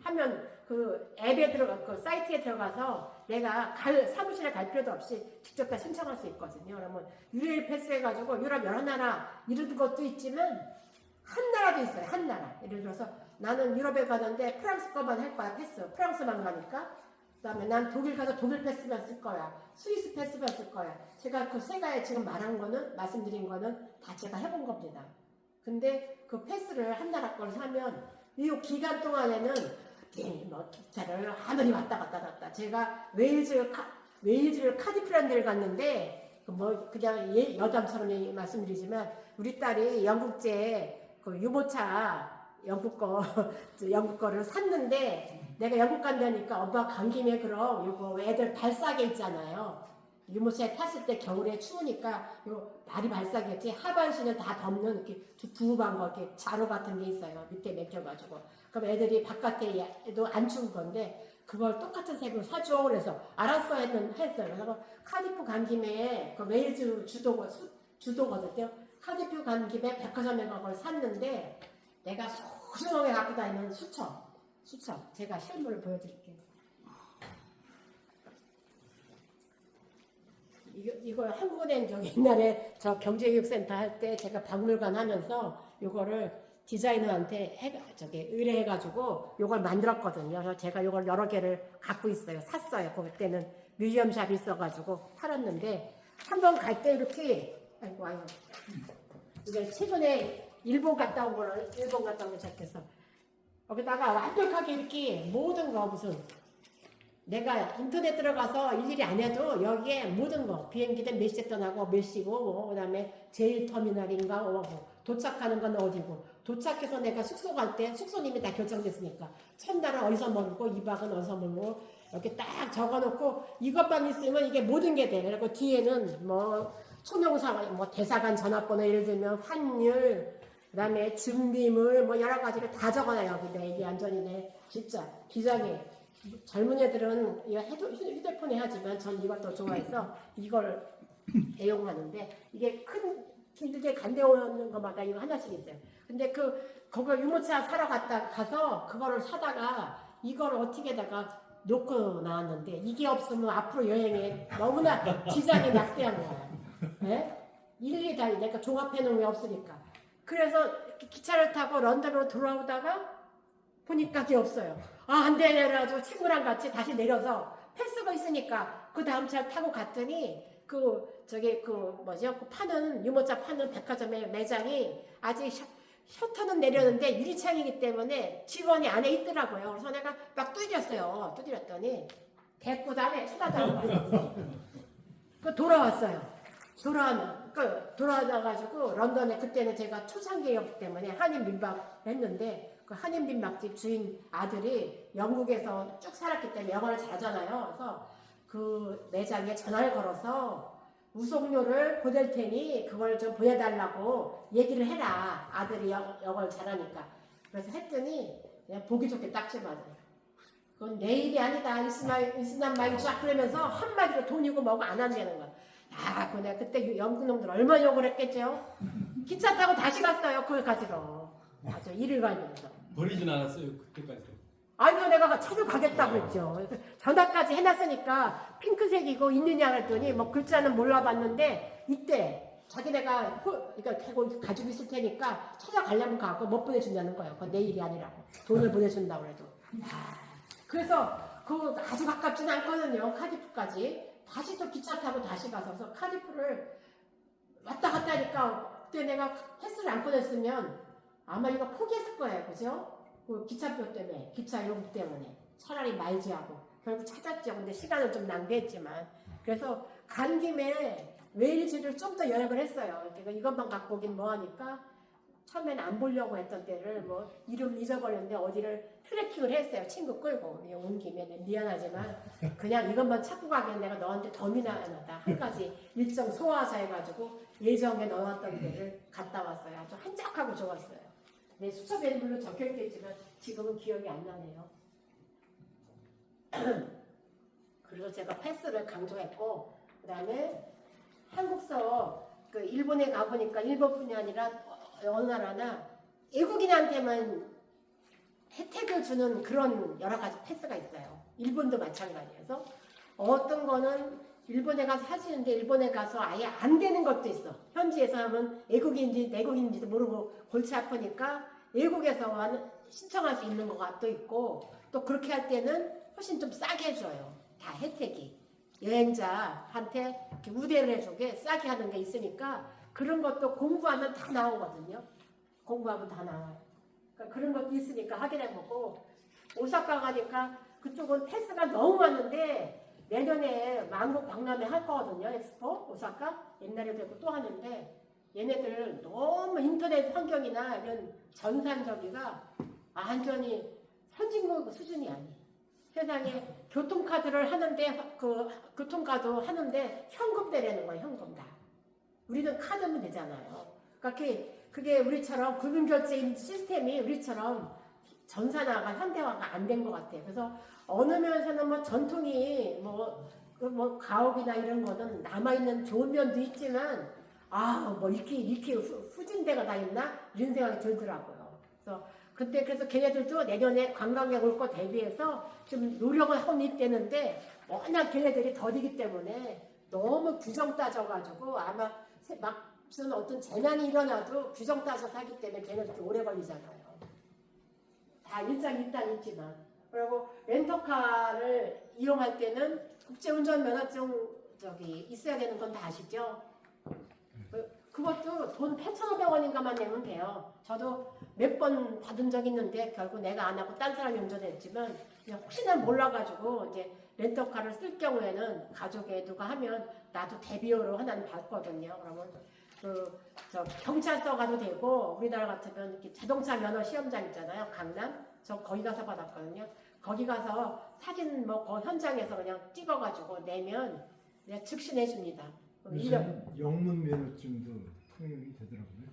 하면 그 앱에 그 사이트에 들어가서 내가 사무실에 갈 필요도 없이 직접 다 신청할 수 있거든요. 그러면 유레일 패스 해가지고 유럽 여러 나라 이런 것도 있지만 한 나라도 있어요. 한 나라. 예를 들어서 나는 유럽에 가는데 프랑스 거만 할 거야 패스. 프랑스만 가니까 그다음에 난 독일 가서 독일 패스만 쓸 거야. 스위스 패스만 쓸 거야. 제가 그 세 가지 지금 말한 거는 말씀드린 거는 다 제가 해본 겁니다. 근데 그 패스를 한 나라 걸 사면 이 기간 동안에는 뭐 기차를 하늘이 왔다 갔다 갔다. 제가 웨일즈를 카디프라는 데를 갔는데 뭐 그냥 여담처럼 말씀드리지만 우리 딸이 영국제 그 유모차 영국 거를 샀는데 내가 영국 간다니까 엄마 간 김에 그럼 이거 애들 발사계 있잖아요. 유모차에 탔을 때 겨울에 추우니까 요 다리 발사계지 하반신을 다 덮는 이렇게 두방 거 이렇게 자루 같은 게 있어요. 밑에 맥혀가지고 그럼 애들이 바깥에도 안 추운 건데 그걸 똑같은 색으로 사줘. 그래서 알았어 했어요. 그래서 카디프 간 김에 그 웨일즈 주도거든요. 카디프 간 김에 백화점에 그걸 샀는데 내가 소중하게 갖고 다니는 수첩 제가 실물을 보여드릴게요. 이거 한국은행 옛날에 저 경제교육센터 할 때 제가 박물관 하면서 이거를 디자이너한테 의뢰해가지고 이걸 만들었거든요. 그래서 제가 이걸 여러 개를 갖고 있어요. 샀어요. 그때는 뮤지엄샵이 있어가지고 팔았는데 한번 갈 때 이렇게 아이고 이게 최근에 일본 갔다 온 거 시작해서 여기다가 완벽하게 이렇게 모든 거 무슨 내가 인터넷 들어가서 일일이 안 해도 여기에 모든 거 비행기는 몇 시에 떠나고 몇 시고 뭐 그다음에 제일터미널인가 뭐 도착하는 건 어디고 도착해서 내가 숙소 갈 때 숙소님이 다 결정됐으니까 첫날은 어디서 머물고 2박은 어디서 머물고 이렇게 딱 적어놓고 이것만 있으면 이게 모든 게 돼. 그리고 뒤에는 뭐 총영사 뭐 대사관 전화번호 예를 들면 환율 그다음에 준비물 뭐 여러 가지를 다 적어놔요. 여기 내 이게 안전이네 진짜 비장해. 젊은 애들은 이거 휴대폰에 하지만 전 이걸 더 좋아해서 이걸 애용하는데 이게 큰 길게 간대오는 것마다 이거 하나씩 있어요. 근데 그걸 유모차 사러 가서 그거를 사다가 이걸 어떻게다가 놓고 나왔는데 이게 없으면 앞으로 여행에 너무나 지장이 막대한 거야. 네? 일일이 다 내가 종합해 놓은 게 없으니까. 그래서 기차를 타고 런던으로 돌아오다가 보니까 그게 없어요. 안 돼. 그래가지고 친구랑 같이 다시 내려서 패스가 있으니까 그 다음 차를 타고 갔더니 유모차 파는 백화점의 매장이 아직 셔터는 내렸는데 유리창이기 때문에 직원이 안에 있더라고요. 그래서 내가 막 두드렸어요. 두드렸더니 대꾸다음에 쳐다도 안 봐요. 돌아왔어요. 돌아와가지고 런던에 그때는 제가 초창기였기 때문에 한인 민박 했는데 그 한인 민박집 주인 아들이 영국에서 쭉 살았기 때문에 영어를 잘하잖아요. 그래서 그 매장에 전화를 걸어서 우송료를 보낼 테니 그걸 좀 보내달라고 얘기를 해라. 아들이 영어를 잘하니까. 그래서 했더니 그냥 보기 좋게 딱지 맞아요. 그건 내 일이 아니다. 이스남 마이 쫙 그러면서 한마디로 돈이고 뭐고 안 한다는 거야. 그거 내가 그때 영국 놈들 얼마나 욕을 했겠죠? 기차 타고 다시 갔어요. 그걸 가지러. 아주 일을 가면서. 버리진 않았어요 그때까지. 아니요, 내가 찾아가겠다고 그랬죠. 전화까지 해놨으니까 핑크색이고 있느냐 그랬더니 뭐 글자는 몰라봤는데 이때 자기네가 이거 가지고 있을 테니까 찾아가려면 가고 못 보내준다는 거예요. 그건 내 일이 아니라고. 돈을 보내준다고 그래도. 그래서 그거 아주 가깝진 않거든요. 카디프까지. 다시 또 기차 타고 다시 가서 그래서 카디프를 왔다 갔다 하니까 그때 내가 패스를 안 꺼냈으면 아마 이거 포기했을 거예요. 그죠? 그 기차표 때문에, 기차 요금 때문에 차라리 말지 하고 결국 찾았죠. 근데 시간을 좀 낭비했지만 그래서 간 김에 웨일즈를 좀 더 여행을 했어요. 제가 이것만 갖고 오긴 뭐하니까 처음에는 안 보려고 했던 데를 뭐 이름 잊어버렸는데 어디를 트래킹을 했어요. 친구 끌고 온 김에 미안하지만 그냥 이것만 찾고 가기엔 내가 너한테 더 미안하다. 한 가지 일정 소화하자 해가지고 예정에 넣어놨던 데를 갔다 왔어요. 아주 한적하고 좋았어요. 네, 수첩에는 물론 적혀있겠지만 지금은 기억이 안 나네요. 그리고 제가 패스를 강조했고 그 다음에 한국서 그 일본에 가보니까 일본뿐이 아니라 어느 나라나 외국인한테만 혜택을 주는 그런 여러 가지 패스가 있어요. 일본도 마찬가지여서 어떤 거는 일본에 가서 하시는데 일본에 가서 아예 안 되는 것도 있어. 현지에서 하면 외국인인지 내국인인지도 모르고 골치 아프니까 외국에서 신청할 수 있는 것도 있고 또 그렇게 할 때는 훨씬 좀 싸게 해줘요. 다 혜택이 여행자한테 이렇게 우대를 해주게 싸게 하는 게 있으니까 그런 것도 공부하면 다 나오거든요. 공부하면 다 나와요. 그러니까 그런 것도 있으니까 확인해보고 오사카 가니까 그쪽은 패스가 너무 많은데 내년에 만국 박람회 할 거거든요. 엑스포 오사카 옛날에도 했고 또 하는데 얘네들 너무 인터넷 환경이나 이런 전산적이가 완전히 선진국 수준이 아니에요. 세상에 교통카드를 하는데 그 교통카드 하는데 현금 내라는 거예요. 현금 다. 우리는 카드면 되잖아요. 그러니까 그게 우리처럼 금융결제 시스템이 우리처럼 전산화가 현대화가 안 된 것 같아요. 그래서 어느 면에서는 뭐 전통이 뭐 가옥이나 이런 거는 남아있는 좋은 면도 있지만 뭐 이렇게 후진대가 다 있나 이런 생각이 들더라고요. 그래서 걔네들도 내년에 관광객 올 거 대비해서 좀 노력을 하고 있대는데 워낙 걔네들이 더디기 때문에 너무 규정 따져가지고 아마 막 무슨 어떤 재난이 일어나도 규정 따져서 하기 때문에 걔네들 오래 걸리잖아요. 다 일단 있지만. 그리고 렌터카를 이용할 때는 국제운전면허증 있어야 되는 건 다 아시죠? 그것도 돈 8,500원인가만 내면 돼요. 저도 몇 번 받은 적 있는데 결국 내가 안 하고 딴 사람이 운전했지만 그냥 혹시나 몰라가지고 이제 렌터카를 쓸 경우에는 가족에 누가 하면 나도 대비료로 하나는 받거든요. 그러면 경찰서 가도 되고 우리나라 같으면 이렇게 자동차 면허 시험장 있잖아요. 강남 저 거기 가서 받았거든요. 거기 가서 사진 그 현장에서 그냥 찍어가지고 내면 그냥 즉시 내줍니다. 요즘 영문 면허증도 통용이 되더라고요.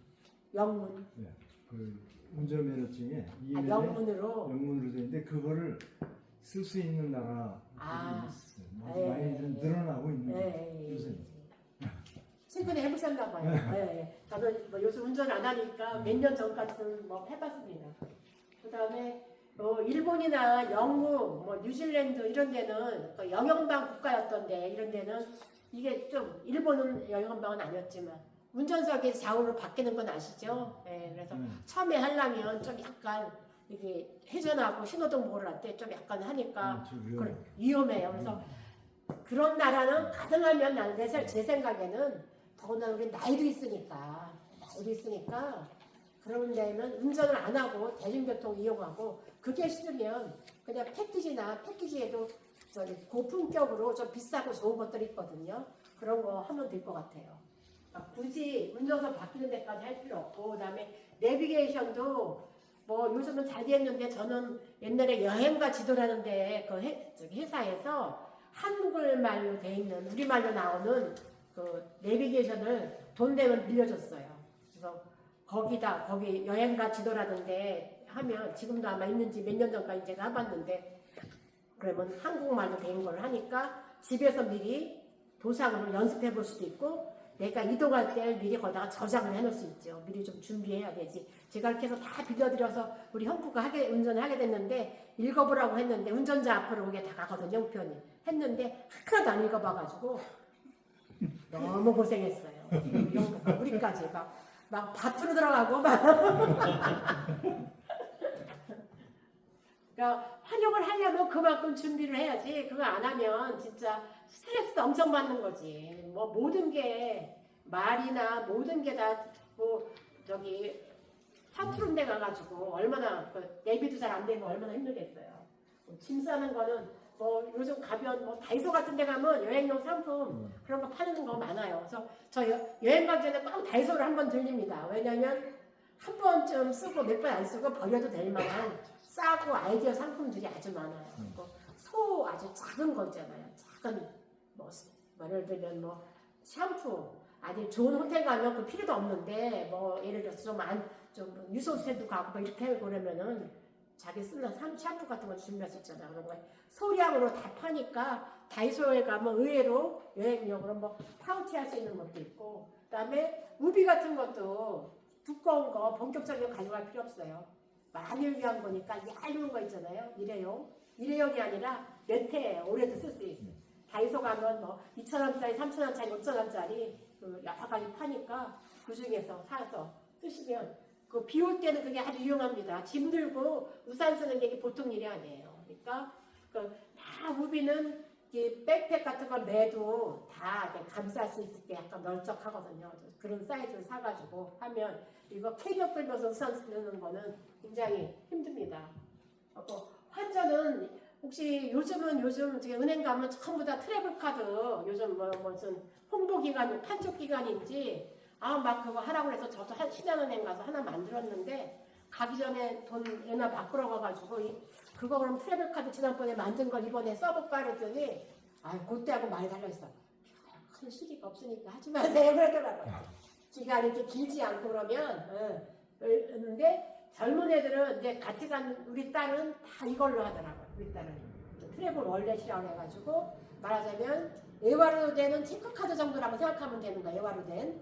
영문. 네, 그 운전면허증에 영문으로 돼 있는데 그거를 쓸 수 있는 나라 있어요. 많이 좀 늘어나고 있는 거예요. 요새. 친구네 해보셨나 봐요. 저는 요즘 운전 안 하니까 몇 년 전까지는 해봤습니다. 그 다음에 일본이나 영국, 뉴질랜드 이런 데는 영연방 국가였던데 이런 데는 이게 좀 일본은 영연방은 아니었지만 운전석이 좌우로 바뀌는 건 아시죠? 그래서 처음에 하려면 좀 약간 이게 회전하고 신호등 보호를 할 때 좀 약간 하니까 위험해요. 그래서 그런 나라는 가능하면 제 생각에는 더구나 우리 나이도 있으니까 그런 데는 운전을 안 하고 대중교통 이용하고 그게 싫으면 그냥 패키지에도 고품격으로 좀 비싸고 좋은 것들이 있거든요. 그런 거 하면 될 것 같아요. 굳이 운전석 바뀌는 데까지 할 필요 없고 그다음에 내비게이션도 요즘은 잘 됐는데 저는 옛날에 여행가 지도라는데 그 회사에서 한국말로 돼 있는 우리말로 나오는 그 내비게이션을 돈 내면 빌려줬어요. 그래서 거기 여행가 지도라는데 하면 지금도 아마 있는지 몇 년 전까지 제가 해봤는데 그러면 한국말로 된 걸 하니까 집에서 미리 도상으로 연습해 볼 수도 있고 내가 이동할 때 미리 거기다가 저장을 해놓을 수 있죠. 미리 좀 준비해야 되지. 제가 이렇게 해서 다 빌려드려서 우리 형부가 운전을 하게 됐는데 읽어보라고 했는데 운전자 앞으로 그게 다 가거든요. 우편이. 했는데 하나도 안 읽어봐가지고 너무 고생했어요. 형부가 우리까지 막 밭으로 들어가고 그러니까 활용을 하려면 그만큼 준비를 해야지 그거 안 하면 진짜 스트레스도 엄청 받는 거지. 모든 게 말이나 모든 게 다 사투른 데 가가지고 얼마나 내비도 잘 안 되면 얼마나 힘들겠어요. 짐 싸는 거는 요즘 가면 다이소 같은 데 가면 여행용 상품 그런 거 파는 거 많아요. 그래서 저 여행 가기 전에 꼭 다이소를 한번 들립니다. 왜냐면 한 번쯤 쓰고 몇 번 안 쓰고 버려도 될 만한 싸고 아이디어 상품들이 아주 많아요. 아주 작은 거 있잖아요. 작은 예를 들면 샴푸 아주 좋은 호텔 가면 그 필요도 없는데 예를 들어서 좀 유소세도 가고 이렇게 하고 그러면은 자기 쓰는 샴푸 같은 거 준비할 수 있잖아요. 그런 거 소량으로 다 파니까 다이소에 가면 의외로 여행용으로 파우치 할 수 있는 것도 있고 그다음에 우비 같은 것도 두꺼운 거 본격적인 거 가져갈 필요 없어요. 많이 위한 거니까 얇은 거 있잖아요. 일회용이 아니라 몇 해 오래도 쓸 수 있어요. 다이소 가면 2,000원짜리, 3,000원짜리, 5,000원짜리 여러 가지 파니까 그 중에서 사서 쓰시면 비 올 때는 그게 아주 유용합니다. 짐 들고 우산 쓰는 게 보통 일이 아니에요. 그러니까 다 우비는 이 백팩 같은 걸 매도 다 이렇게 감쌀 수 있게 약간 널쩍하거든요. 그런 사이즈를 사가지고 하면 이거 캐리어 끌면서 우산 쓰는 거는 굉장히 힘듭니다. 환전은 혹시 요즘 지금 은행 가면 전부 다 트래블 카드 요즘 뭐 무슨 홍보 기간 판촉 기간인지 막 그거 하라고 해서 저도 신한은행 가서 하나 만들었는데 가기 전에 돈 옛날 바꾸러 가가지고 그거 그럼 트래블 카드 지난번에 만든 걸 이번에 써볼까 그랬더니 그때하고 많이 달라있어. 큰 시기가 없으니까 하지 마세요 그러더라고요. 기간이 이렇게 길지 않고 그러면 그런데 젊은 애들은 이제 같이 간 우리 딸은 다 이걸로 하더라고요. 우리 딸은 트래블 월렛이라고 해가지고 말하자면 예화로 되는 체크카드 정도라고 생각하면 되는 거야. 예화로 된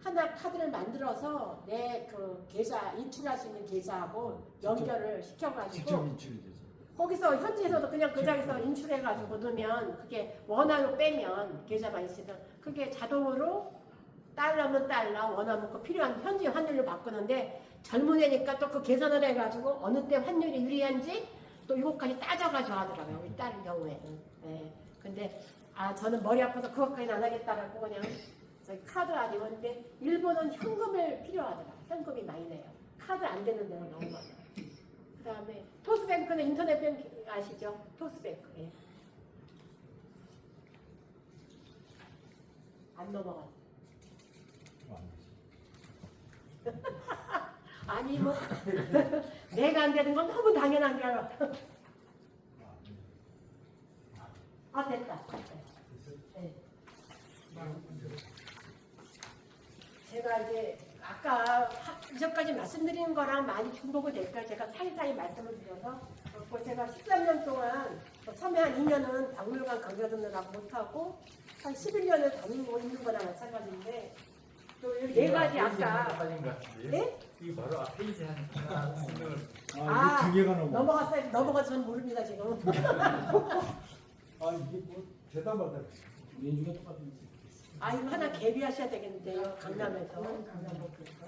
하나 카드를 만들어서 내 그 계좌 인출할 수 있는 계좌하고 연결을 시켜가지고 직접 인출이 되죠. 거기서 현지에서도 그냥 그 자리에서 인출해가지고 넣으면 그게 원화로 빼면 계좌만 있으면 그게 자동으로 달러면 달러 원하면 그 필요한 현지 환율로 바꾸는데 젊은 애니까 또 그 계산을 해가지고 어느 때 환율이 유리한지 또 이것까지 따져가지고 하더라고요. 우리 딸 경우에는. 네. 근데 저는 머리 아파서 그것까지는 안 하겠다라고 그냥 저희 카드 아니면 근데 일본은 현금을 필요하더라. 현금이 많이 내요. 카드 안 되는 데는 너무 많아요. 그 다음에 토스뱅크는 인터넷 뱅킹 아시죠? 토스뱅크. 예. 안 넘어가. 아니 뭐 내가 안 되는 건 너무 당연한 게 알아. 됐다. 네. 제가 이제 아까 이전까지 말씀드린 거랑 많이 중복이 될까 제가 사이사이 말씀을 드려서 제가 13년 동안 처음에 한 2년은 박물관 강좌 듣느라고 못하고 한 11년을 다니고 있는 거나 마찬가지인데 또 4가지 아까 네? 이거 바로 앞에 이제 하나 생각을 이게 두 개가 넘어. 넘어가서 전 모릅니다 지금. 이게 뭐 대담하다. 연주가 똑같은 이거 하나 개비하셔야 되겠는데요. 강남에서. 강남 목표에서.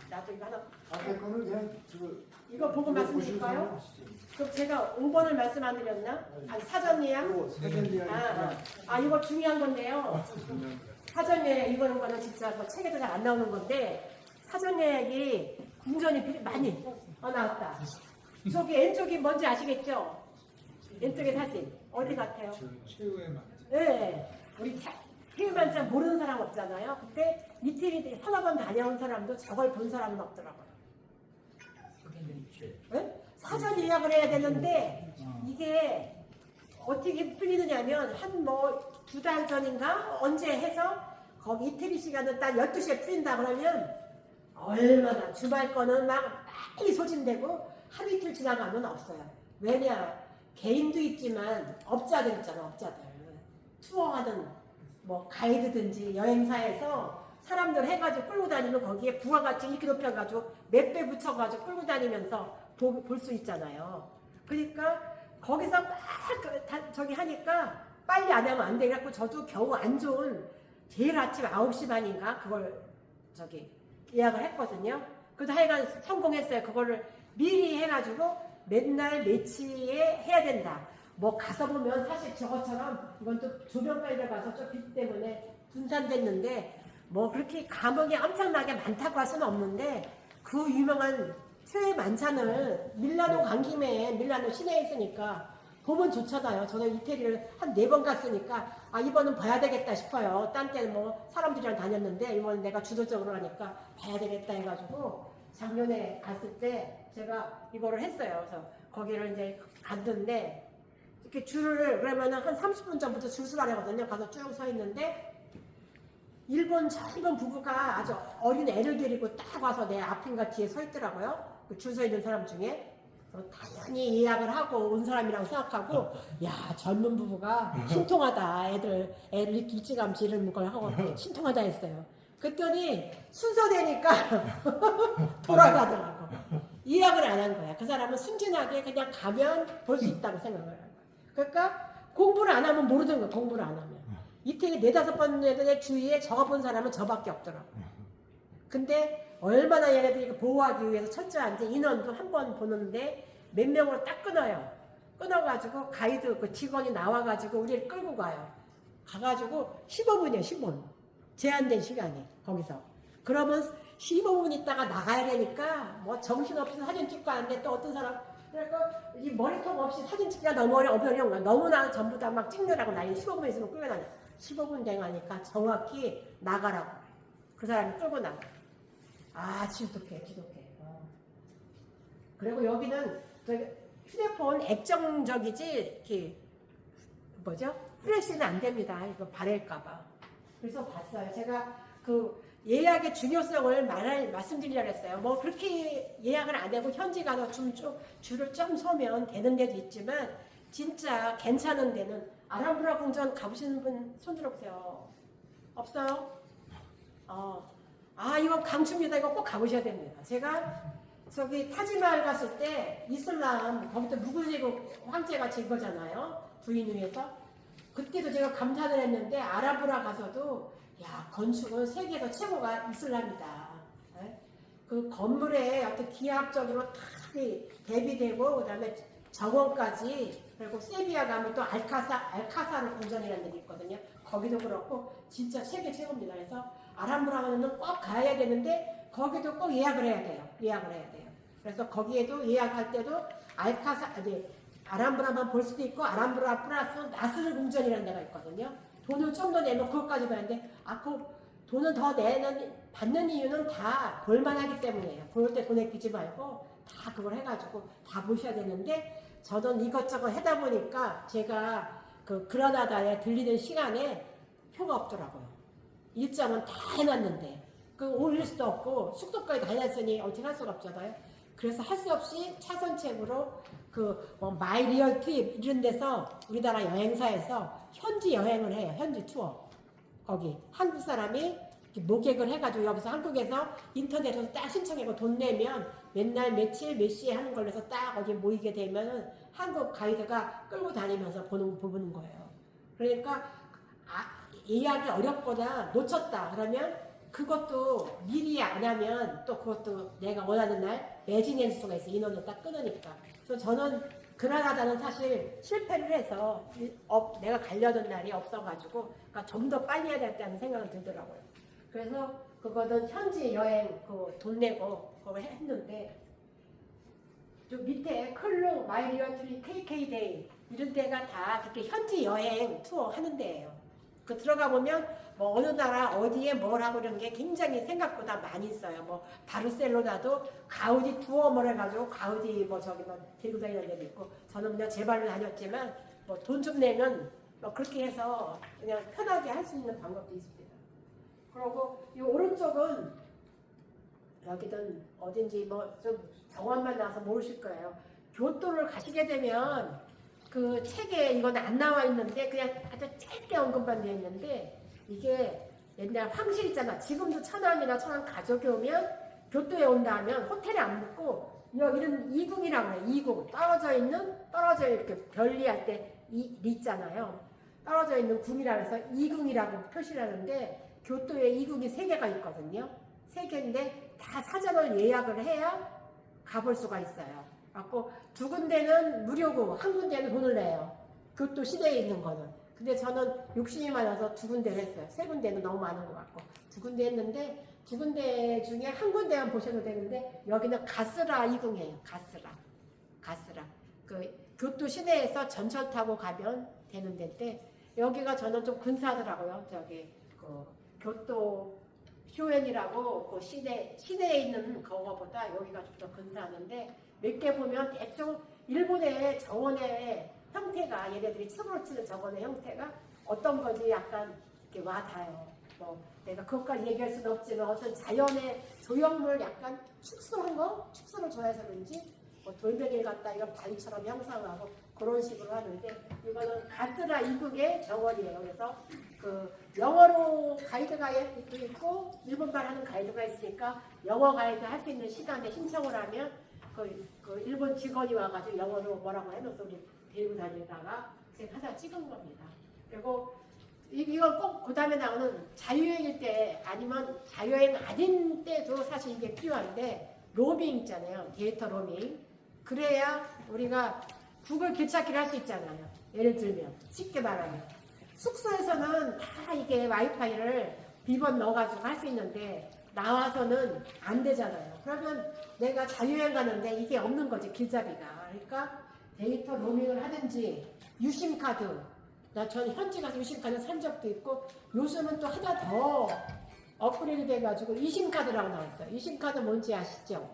나도 이거 하나. 내 거는 그냥 이거 보고 말씀드릴까요? 그럼 제가 5번을 말씀 안 드렸나? 사전 예약? 사전 예약. 이거 중요한 건데요. 사전 예약 이거는 거는 진짜 뭐 책에도 잘 안 나오는 건데 사전 예약이 궁전이 많이 나왔다. 저기 왼쪽이 뭔지 아시겠죠? 왼쪽의 사진 어디 같아요? 최후의 만. 네, 우리 태우만 잘 모르는 사람 없잖아요. 근데 이태리 서너 번 다녀온 사람도 저걸 본 사람은 없더라고요. 네? 사전 예약을 해야 되는데 이게 어떻게 풀리느냐면 한 뭐 2달 전인가 언제 해서 거기 이태리 시간은 딱 12시에 풀린다 그러면 얼마나 주말 거는 막 빨리 소진되고 하루 이틀 지나가면 없어요. 왜냐 개인도 있지만 업자들 있잖아. 업자들 투어하는 뭐 가이드든지 여행사에서 사람들 해가지고 끌고 다니면 거기에 부가가치 이렇게 높여가지고 몇 배 붙여가지고 끌고 다니면서 볼 수 있잖아요. 그러니까 거기서 막 저기 하니까 빨리 안 하면 안 돼. 그래갖고 저도 겨우 안 좋은 제일 아침 9시 반인가 그걸 저기 예약을 했거든요. 그래도 하여간 성공했어요. 그거를 미리 해가지고 맨날 매치에 해야 된다. 뭐 가서 보면 사실 저것처럼 이건 또 조명관리를 가서 저 빛 때문에 분산됐는데 뭐 그렇게 감옥이 엄청나게 많다고 할 수는 없는데 그 유명한 최애 만찬을 밀라노 간 김에 밀라노 시내에 있으니까 보면 좋잖아요. 저는 이태리를 한 4번 갔으니까 이번은 봐야 되겠다 싶어요. 딴 때는 뭐 사람들이랑 다녔는데 이번은 내가 주도적으로 하니까 봐야 되겠다 해가지고 작년에 갔을 때 제가 이거를 했어요. 그래서 거기를 이제 갔는데 이렇게 줄을 그러면은 한 30분 전부터 줄 서라거든요. 가서 쭉 서 있는데 일본 젊은 부부가 아주 어린 애를 데리고 딱 와서 내 앞인가 뒤에 서 있더라고요. 그 줄 서 있는 사람 중에. 당연히 예약을 하고 온 사람이라고 생각하고 야 젊은 부부가 신통하다. 애를 일찌감치 이런 걸 하고 신통하다 했어요. 그랬더니 순서되니까 돌아가더라고. 예약을 안 한 거야. 그 사람은 순진하게 그냥 가면 볼 수 있다고 생각을 한 거야. 그러니까 공부를 안 하면 모르는 거야. 공부를 안 하면. 이태리 4-5번 주위에 적어본 사람은 저밖에 없더라고. 근데 얼마나 얘네들이 보호하기 위해서 철저한지 인원도 한 번 보는데 몇 명으로 딱 끊어요. 끊어가지고 가이드 그 직원이 나와가지고 우리를 끌고 가요. 가가지고 15분이에요, 15분. 제한된 시간이 거기서. 그러면 15분 있다가 나가야 되니까 뭐 정신없이 사진 찍고 하는데 또 어떤 사람 그러니까 이 머리통 없이 사진 찍기가 너무 어려운 거야. 너무나 전부 다 막 찍느라고 난리 15분 있으면 끌고 다녀. 15분 되가니까 정확히 나가라고. 그 사람이 끌고 나가. 아, 지독해. 그리고 여기는 저기 휴대폰 액정적이지 이렇게 뭐죠? 프레시는 안 됩니다. 이거 바랄까봐. 그래서 봤어요. 제가 그 예약의 중요성을 말씀드리려고 했어요. 뭐 그렇게 예약을 안 하고 현지 가서 줄을 좀 서면 되는 데도 있지만 진짜 괜찮은 데는 아람브라 궁전 가보시는 분 손 들어보세요. 없어요? 이거 강추입니다. 이거 꼭 가보셔야 됩니다. 제가 저기 타지마을 갔을 때 이슬람 거기도 무굴 제국 황제가 진 거잖아요. 부인 위에서. 그때도 제가 감탄을 했는데 아라브라 가서도 야, 건축은 세계에서 최고가 이슬람이다. 네? 그 건물에 어떤 기하학적으로 다 대비되고 그다음에 정원까지 그리고 세비야 가면 또 알카사르 궁전이라는 데가 있거든요. 거기도 그렇고 진짜 세계 최고입니다. 그래서 아람브라는 꼭 가야 되는데 거기도 꼭 예약을 해야 돼요. 그래서 거기에도 예약할 때도 아람브라만 볼 수도 있고 아람브라 플러스 나스르 궁전이라는 데가 있거든요. 돈을 좀 더 내면 그것까지 봐야하는데 그 돈을 더 받는 이유는 다 볼만하기 때문이에요. 볼 때 돈에 끼지 말고 다 그걸 해가지고 다 보셔야 되는데 저는 이것저것 하다 보니까 제가 그 그라나다에 들리는 시간에 표가 없더라고요. 일정은 다 해놨는데 그 올릴 수도 없고 숙소까지 다 해놨으니 어떻게 할 수가 없잖아요. 그래서 할 수 없이 차선책으로 마이 리얼 트립 이런 데서 우리나라 여행사에서 현지 여행을 해요. 현지 투어. 거기 한국 사람이 모객을 해가지고 여기서 한국에서 인터넷으로 딱 신청하고 돈 내면 맨날 며칠 몇 시에 하는 걸로 해서 딱 어디 모이게 되면 한국 가이드가 끌고 다니면서 보는 거예요. 그러니까 예약이 어렵거나 놓쳤다 그러면 그것도 미리 안 하면 또 그것도 내가 원하는 날 매진할 수가 있어요. 인원을 딱 끊으니까. 그래서 저는 그라나다는 사실 실패를 해서 내가 가려던 날이 없어가지고 그러니까 좀 더 빨리 해야 되겠다는 생각은 들더라고요. 그래서 그거는 현지 여행 돈 내고 그거 했는데 좀 밑에 클로 마이리어트리 KK데이 이런 데가 다 그렇게 현지 여행 투어 하는 데예요. 그 들어가 보면 뭐 어느 나라 어디에 뭘 하고 이런 게 굉장히 생각보다 많이 있어요. 뭐 바르셀로나도 가우디 투어 뭘 해가지고 가우디 데리고 다니는 데도 있고 저는 그냥 제 발로 다녔지만 뭐 돈 좀 내면 뭐 그렇게 해서 그냥 편하게 할 수 있는 방법도 있습니다. 그리고 이 오른쪽은 여기든 어딘지 뭐 좀 정원만 나와서 모르실 거예요. 교토를 가시게 되면 그 책에 이건 안 나와 있는데 그냥 아주 짧게 언급만 되어 있는데 이게 옛날 황실 있잖아. 지금도 천안이나 천안 가족이 오면 교토에 온다 하면 호텔에 안 묵고 이런 이궁이라고 해요. 이궁 떨어져 이렇게 별리할 때 있잖아요. 떨어져 있는 궁이라 해서 이궁이라고 표시를 하는데 교토에 이궁이 3개가 있거든요. 3개인데 다 사전을 예약을 해야 가볼 수가 있어요. 갖고 2군데는 무료고 1군데는 돈을 내요. 교토 시내에 있는 거는. 근데 저는 욕심이 많아서 2군데를 했어요. 3군데는 너무 많은 것 같고 2군데 했는데 2군데 중에 1군데만 보셔도 되는데 여기는 가스라 이궁이에요. 가스라. 그 교토 시내에서 전철 타고 가면 되는 데인데 여기가 저는 좀 근사하더라고요. 저기 그 교토 쇼엔이라고 그 시내에 있는 그거보다 여기가 좀 더 근사하는데 몇 개 보면 대충 일본의 정원의 형태가 얘네들이 춤으로 치는 정원의 형태가 어떤 건지 약간 이렇게 와닿아요. 뭐 내가 그것까지 얘기할 수는 없지만 어떤 자연의 조형물 약간 축소를 좋아해서 그런지 뭐 돌멩이를 갖다 이런 바위처럼 형상하고 그런 식으로 하는데 이거는 가스라 이북의 정원이에요. 그래서 그 영어로 가이드가 있고 일본말 하는 가이드가 있으니까 영어 가이드 할 수 있는 시간에 신청을 하면 그 일본 직원이 와가지고 영어로 뭐라고 해놓어서 우리 데리고 다니다가 제가 하나 찍은 겁니다. 그리고 이걸 꼭 그 다음에 나오는 자유여행일 때 아니면 자유여행 아닌 때도 사실 이게 필요한데 로밍 있잖아요. 데이터 로밍. 그래야 우리가 구글 길찾기를 할 수 있잖아요. 예를 들면 쉽게 말하면 숙소에서는 다 이게 와이파이를 비번 넣어가지고 할 수 있는데 나와서는 안 되잖아요. 그러면 내가 자유여행 가는데 이게 없는 거지, 길잡이가. 그러니까 데이터 로밍을 하든지 유심카드, 전 현지 가서 유심카드 산 적도 있고 요즘은 또 하나 더 업그레이드 돼가지고 이심카드라고 나왔어요. 이심카드 뭔지 아시죠?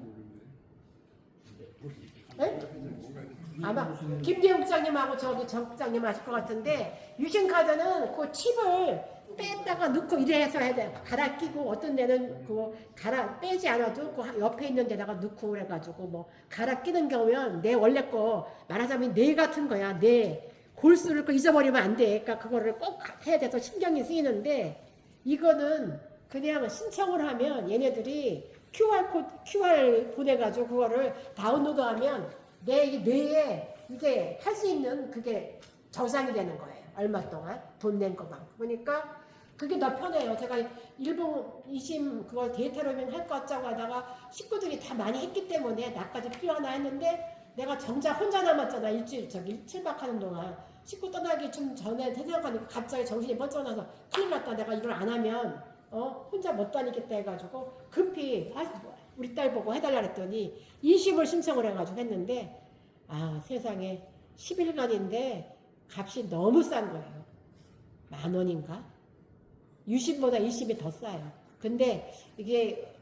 네? 아마 김대웅 국장님하고 저기 정 국장님 아실 것 같은데 유심카드는 그 칩을 뺐다가 넣고 이래서 해야 돼. 갈아 끼고 어떤 데는 그 갈아 빼지 않아도 그 옆에 있는 데다가 넣고 그래가지고 뭐 갈아 끼는 경우면 내 원래 거 말하자면 뇌 같은 거야. 뇌 골수를 그 잊어버리면 안 돼. 그러니까 그거를 꼭 해야 돼서 신경이 쓰이는데 이거는 그냥 신청을 하면 얘네들이 QR 보내가지고 그거를 다운로드하면 내 뇌에 이게 할 수 있는 그게 저장이 되는 거예요. 얼마 동안 돈 낸 것만. 그러니까 그게 더 편해요. 제가 일본 이심 그걸 데이터로밍 할 것 같자고 하다가 식구들이 다 많이 했기 때문에 나까지 필요하나 했는데 내가 정작 혼자 남았잖아. 일주일 저기 7박 하는 동안 식구 떠나기 좀 전에 생각하니까 갑자기 정신이 번쩍 나서 큰일 났다. 내가 이걸 안 하면 혼자 못 다니겠다 해가지고 급히 우리 딸 보고 해달라 그랬더니 이심을 신청을 해가지고 했는데 세상에 10일간인데 값이 너무 싼 거예요. 10,000원인가? 유심보다 이심이 더 싸요. 근데 이게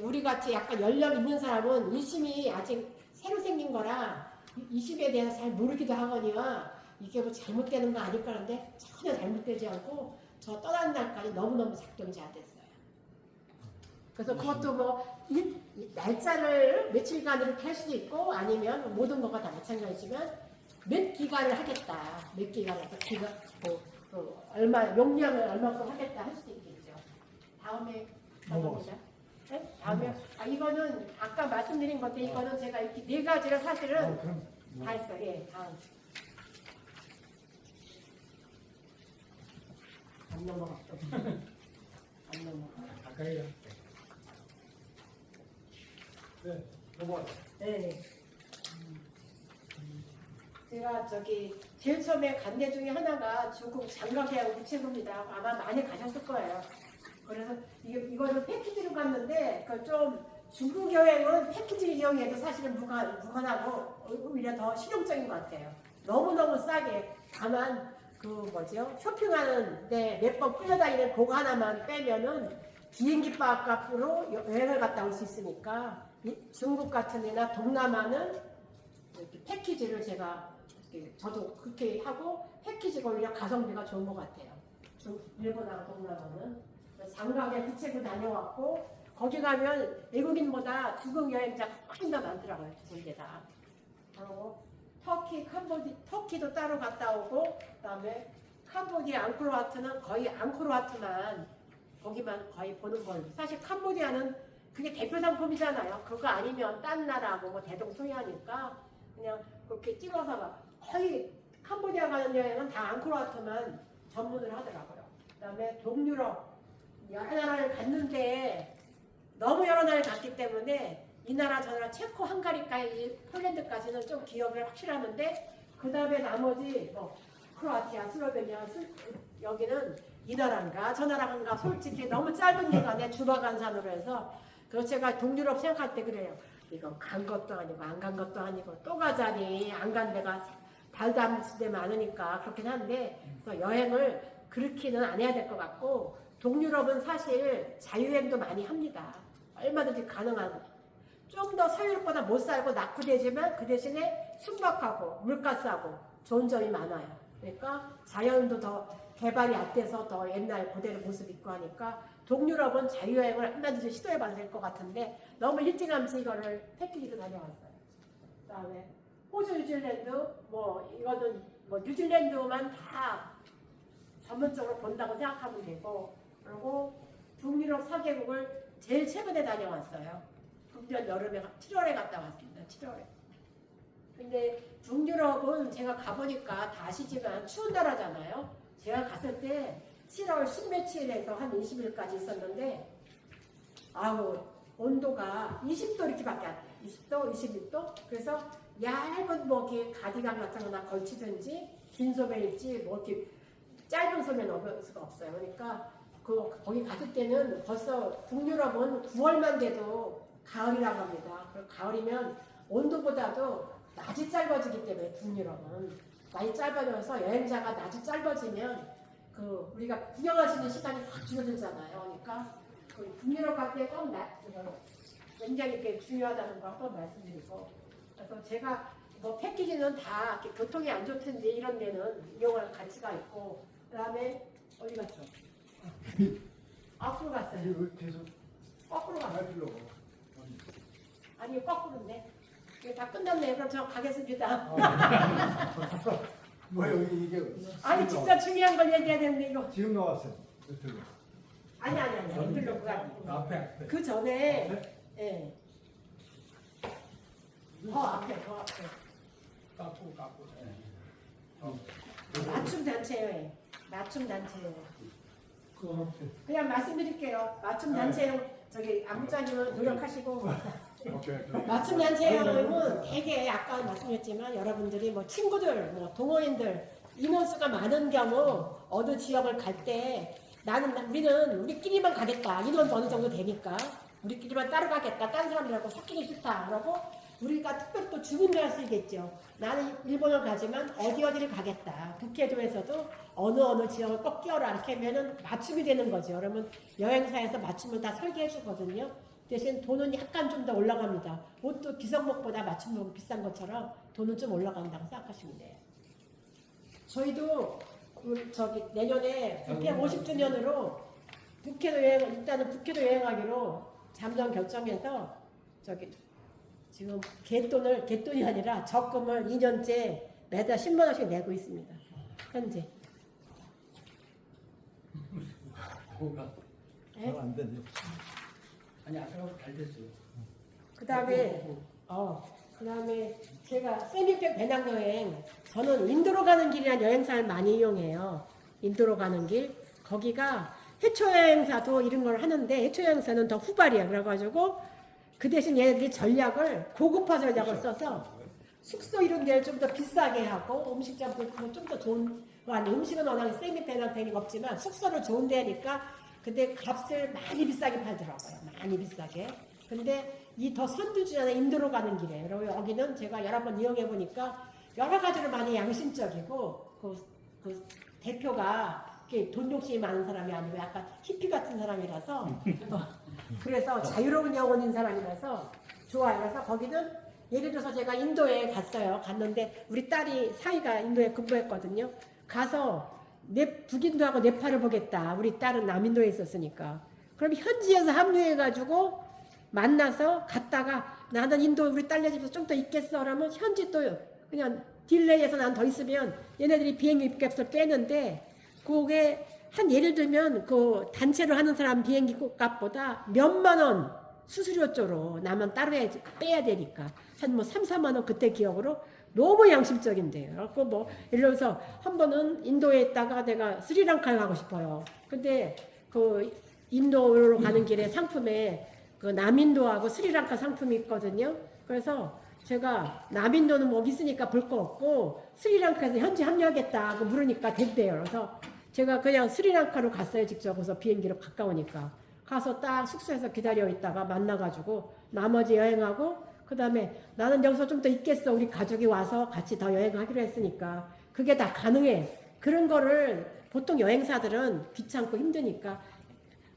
우리 같이 약간 연령 있는 사람은 이심이 아직 새로 생긴 거라 이심에 대해서 잘 모르기도 하거니와 이게 뭐 잘못되는 거 아닐까 하는데 전혀 잘못되지 않고 저 떠나는 날까지 너무너무 작동이 잘 됐어요. 그래서 그것도 뭐 날짜를 며칠간 이렇게 할 수도 있고 아니면 모든 거가 다 마찬가지지만 몇 기간을 하겠다. 몇 기간을 해서 얼마 용량을 얼마큼 하겠다 할 수도 있겠죠. 다음에 가봅니다. 네? 다음에 이거는 아까 말씀드린 건데 이거는 제가 이렇게 네 가지를 사실은 다 했어요. 예, 다음. 안 넘어갔어. 안 넘어가. 가까이요. 네, 넘어가요. 네. 제가 저기 제일 처음에 간 데 중에 하나가 중국 장가계하고 우체국입니다. 아마 많이 가셨을 거예요. 그래서 이거를 패키지로 갔는데 그 좀 중국 여행은 패키지 여행에도 사실은 무관하고 오히려 더 실용적인 것 같아요. 너무너무 싸게. 다만 쇼핑하는데 몇 번 끌려다니는 그거 하나만 빼면은 비행기 값으로 여행을 갔다 올 수 있으니까 중국 같은 데나 동남아는 이렇게 패키지를 저도 그렇게 하고 패키지가 오히려 가성비가 좋은 것 같아요. 일본하고 동남아는 장가게 부채고 다녀왔고 거기 가면 외국인보다 중국 여행자가 훨씬 더 많더라고요. 두 군데 다. 그리고 터키, 터키도 따로 갔다 오고 그다음에 캄보디아, 앙코르와트는 거의 앙코르와트만 거기만 거의 보는 걸로. 사실 캄보디아는 그게 대표 상품이잖아요. 그거 아니면 딴 나라하고 뭐 대동소이하니까 그냥 그렇게 찍어서 거의 캄보디아 가는 여행은 다 앙코르와트만 전문을 하더라고요. 그다음에 동유럽 여러 나라를 갔는데 너무 여러 나라를 갔기 때문에 이 나라 저 나라 체코, 헝가리까지 폴란드까지는 좀 기억이 확실하는데 그 다음에 나머지 뭐 크로아티아, 슬로베니아 여기는 이 나라인가 저 나라인가 솔직히 너무 짧은 기간에 주바간산으로 해서 그래서 제가 동유럽 생각할 때 그래요. 이거 간 것도 아니고 안 간 것도 아니고 또 가자니 안 간 데가 달도 안 묻힌 데 많으니까 그렇긴 한데 그래서 여행을 그렇게는 안 해야 될 것 같고 동유럽은 사실 자유여행도 많이 합니다. 얼마든지 가능한 좀 더 서유럽보다 못 살고 낙후되지만 그 대신에 순박하고 물가 싸고 좋은 점이 많아요. 그러니까 자연도 더 개발이 안 돼서 더 옛날 그대로 모습 있고 하니까 동유럽은 자유여행을 한마디씩 시도해봐도 될 것 같은데 너무 일찍 하면서 이거를 패키지로 다녀왔어요. 그 다음에 호주, 뉴질랜드 이거는 뉴질랜드만 다 전문적으로 본다고 생각하면 되고 그리고 북유럽 4개국을 제일 최근에 다녀왔어요. 북유럽 여름에 7월에 갔다 왔습니다. 7월에. 근데 북유럽은 제가 가보니까 다 아시지만 추운 나라잖아요. 제가 갔을 때 7월 10며칠에서 한 20일까지 있었는데 온도가 20도 이렇게밖에 안 돼요. 20도, 21도. 그래서 얇은 뭐 이렇게 가디건 같은 거나 걸치든지 긴 소매 입지 뭐 이렇게 짧은 소매 넣을 수가 없어요. 그러니까 거기 갔을 때는 벌써 북유럽은 9월만 돼도 가을이라고 합니다. 그리고 가을이면 온도보다도 낮이 짧아지기 때문에 북유럽은 낮이 짧아져서 여행자가 낮이 짧아지면 우리가 구경할 수 있는 시간이 확 줄어들잖아요. 그러니까 북유럽 갈 때 꼭 굉장히 이렇게 중요하다는 거 한번 말씀드리고, 그래서 제가 뭐 패키지는 다 이렇게 교통이 안 좋든지 이런 데는 이용할 가치가 있고, 그다음에 어디 갔죠? 앞으로 갔어요. 이거 계속 거꾸로 갔어요. 할 필요가 아니 거꾸로인데. 이게 다 끝났네요. 그럼 저 가겠습니다. 뭐 여기 이게 아니 진짜 중요한 걸 얘기해야 되는데 이거. 지금 나왔어요. 유튜브. 아니 흔들려 그가. 앞에. 그 전에 예. 더 앞에. 깎고. 맞춤 단체여행. 맞춤 단체여행. 그 앞에. 그냥 말씀드릴게요. 맞춤 단체여행 저기 안부장님은 노력하시고 오케이. 맞춤 단체여행은 되게 아까 말씀드렸지만 여러분들이 뭐 친구들, 뭐 동호인들 인원수가 많은 경우 어느 지역을 갈 때 우리는 우리끼리만 가겠다. 인원도 어느 정도 되니까 우리끼리만 따로 가겠다. 딴 사람들하고 섞이기 싫다. 그러고 우리가 특별히 또 주문을 할 수 있겠죠. 나는 일본을 가지만 어디를 가겠다. 북해도에서도 어느 지역을 꼭 끼워라. 이렇게 하면은 맞춤이 되는 거죠. 그러면 여행사에서 맞춤을 다 설계해 주거든요. 대신 돈은 약간 좀 더 올라갑니다. 옷도 기성목보다 맞춤목이 비싼 것처럼 돈은 좀 올라간다고 생각하시면 돼요. 저희도 내년에 150주년으로 일단은 북해도 여행하기로 잠정 결정해서 지금 갯돈이 아니라 적금을 2년째 매달 10만 원씩 내고 있습니다. 현재. 네? 안 되네. 아니 아까 잘 됐어요. 그다음에 제가 세미백 배낭여행, 저는 인도로 가는 길이라는 여행사를 많이 이용해요. 인도로 가는 길. 거기가 해초여행사도 이런 걸 하는데 해초여행사는 더 후발이야. 그래가지고 그 대신 얘네들이 고급화 전략을 써서 숙소 이런 데를 좀 더 비싸게 하고 음식점도 좀 더 좋은, 음식은 워낙 세미 배낭여행이 없지만 숙소를 좋은 데 하니까 근데 값을 많이 비싸게 팔더라고요. 많이 비싸게. 근데 이 더 선두주자는 인도로 가는 길이에요. 그리고 여기는 제가 여러 번 이용해 보니까 여러 가지로 많이 양심적이고 그 대표가 돈 욕심이 많은 사람이 아니고 약간 히피 같은 사람이라서 그래서 자유로운 영혼인 사람이라서 좋아요. 그래서 거기는 예를 들어서 제가 인도에 갔는데 우리 딸이 사이가 인도에 근무했거든요. 가서 북인도하고 네팔을 보겠다. 우리 딸은 남인도에 있었으니까. 그럼 현지에서 합류해가지고 만나서 갔다가 나는 인도 우리 딸네 집에서 좀 더 있겠어. 그러면 현지 또 그냥 딜레이해서 난 더 있으면 얘네들이 비행기 값을 빼는데 그게 예를 들면 그 단체로 하는 사람 비행기 값보다 몇만 원 수수료 쪽으로 나만 따로 빼야 되니까 한 3, 4만 원 그때 기억으로 너무 양심적인데요. 그래서 뭐 예를 들어서 한 번은 인도에 있다가 내가 스리랑카를 가고 싶어요. 근데 그 인도로 가는 길에 상품에 그 남인도하고 스리랑카 상품이 있거든요. 그래서 제가 남인도는 뭐 있으니까 볼 거 없고 스리랑카에서 현지 합류하겠다 물으니까 된대요. 그래서 제가 그냥 스리랑카로 갔어요. 직접. 그래서 비행기로 가까우니까. 가서 딱 숙소에서 기다려 있다가 만나가지고 나머지 여행하고 그 다음에 나는 여기서 좀 더 있겠어. 우리 가족이 와서 같이 더 여행하기로 했으니까. 그게 다 가능해. 그런 거를 보통 여행사들은 귀찮고 힘드니까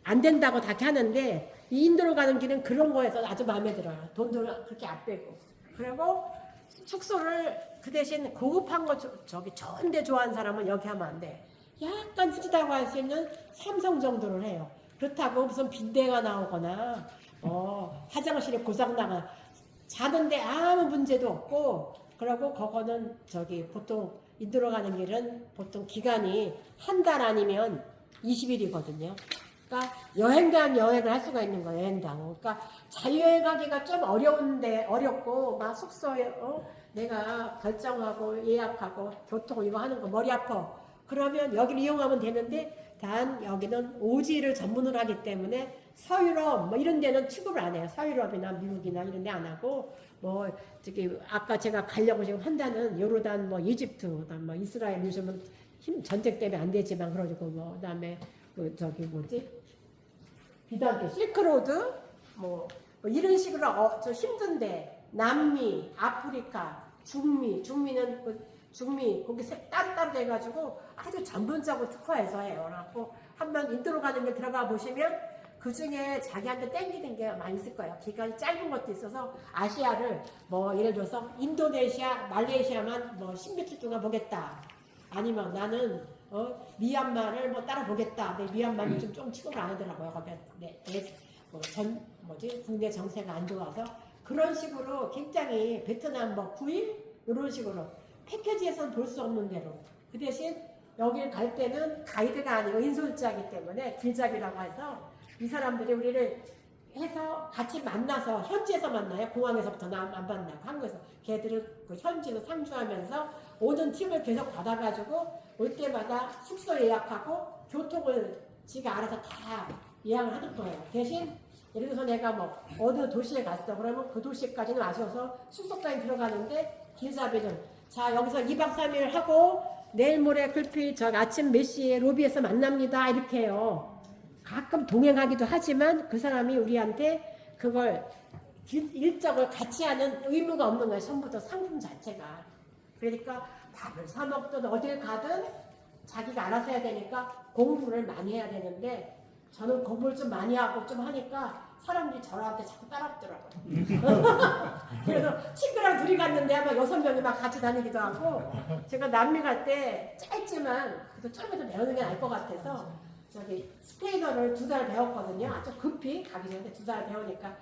안 된다고 다 하는데 이 인도로 가는 길은 그런 거에서 아주 마음에 들어요. 돈도 그렇게 안 빼고. 그리고 숙소를 그 대신 고급한 거 좋은 데 좋아하는 사람은 여기 하면 안 돼. 약간 후지다고 할 수 있는 삼성 정도를 해요. 그렇다고 무슨 빈대가 나오거나 화장실에 고장 나가 자는데 아무 문제도 없고 그리고 그거는 보통 인도로 가는 길은 보통 기간이 한 달 아니면 20일이거든요. 그러니까 여행 가면 여행을 할 수가 있는 거예요. 여행당. 그러니까 자유여행하기가 좀 어렵고 막 숙소에 내가 결정하고 예약하고 교통 이거 하는 거 머리 아파. 그러면 여기를 이용하면 되는데 단 여기는 오지를 전문으로 하기 때문에 서유럽 뭐 이런 데는 취급을 안 해요. 서유럽이나 미국이나 이런 데 안 하고 뭐 저기 아까 제가 가려고 지금 한다는 요르단 뭐 이집트 그다음 뭐 이스라엘 요즘은 전쟁 때문에 안 되지만 그러고 뭐 그다음에 그 저기 뭐지 비단계 실크로드 뭐 이런 식으로 저 힘든데 남미 아프리카 중미는 중미 거기 따로따로 돼가지고 아주 전문적으로 특화해서 해요. 그래갖고 한번 인도로 가는 길 들어가 보시면 그 중에 자기한테 땡기는 게 많이 있을 거예요. 기간이 짧은 것도 있어서 아시아를 뭐 예를 들어서 인도네시아, 말레이시아만 뭐 10며칠 동안 보겠다. 아니면 나는 미얀마를 뭐 따라 보겠다. 근데 미얀마는 좀 취급을 안 하더라고요. 거기 국내 정세가 안 좋아서 그런 식으로 굉장히 베트남 뭐 9일 이런 식으로 패키지에서는 볼 수 없는 대로 그 대신 여길 갈 때는 가이드가 아니고 인솔자이기 때문에 길잡이라고 해서 이 사람들이 우리를 해서 같이 만나서 현지에서 만나요. 공항에서부터 안 만나고 한국에서 걔들을 그 현지로 상주하면서 오는 팁을 계속 받아가지고 올 때마다 숙소 예약하고 교통을 지가 알아서 다 예약을 하는 거예요. 대신 예를 들어서 내가 뭐 어느 도시에 갔어. 그러면 그 도시까지는 와셔서 숙소까지 들어가는데 길잡이는 자 여기서 2박 3일 하고 내일 모레 글피 저 아침 몇 시에 로비에서 만납니다. 이렇게 해요. 가끔 동행하기도 하지만 그 사람이 우리한테 그걸 일정을 같이 하는 의무가 없는 거예요. 처음부터 상품 자체가. 그러니까 밥을 사 먹든 어딜 가든 자기가 알아서 해야 되니까 공부를 많이 해야 되는데 저는 공부를 좀 많이 하고 좀 하니까 사람들이 저한테 자꾸 따라붙더라고요. 그래서 친구랑 둘이 갔는데 아마 6명이 막 같이 다니기도 하고 제가 남미 갈 때 짧지만 그래도 좀이라도 배우는 게 나을 것 같아서 저기 스페인어를 2달 배웠거든요. 아주 급히 가기 전에 2달 배우니까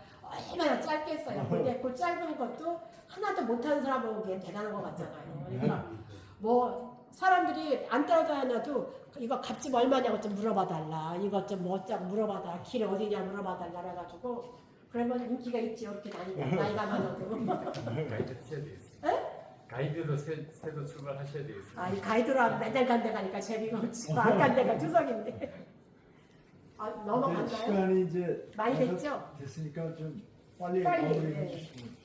얼마나 짧게 했어요. 근데 그 짧은 것도 하나도 못하는 사람 보기엔 대단한 것 같잖아요. 그러니까 뭐 사람들이 안 따라다녀도 이거 값집 얼마냐고 좀 물어봐 달라. 이것 좀 뭐 좀 물어봐 달라. 길 어디냐 물어봐 달라 그래가지고 그러면 인기가 있지 이렇게 다니면 나이가 많아도. 가이드 하셔야 되겠어요. 가이드로 새도 출발하셔야 되겠어요. 아, 이 가이드로 맨날 간 데 가니까 재미가 없지. 안 간 데가 투석인데. 아, 네, 넘어갔나요? 시간이 이제 많이 다 됐죠? 됐으니까 좀 빨리 빨리, 마무리해 네. 주시면.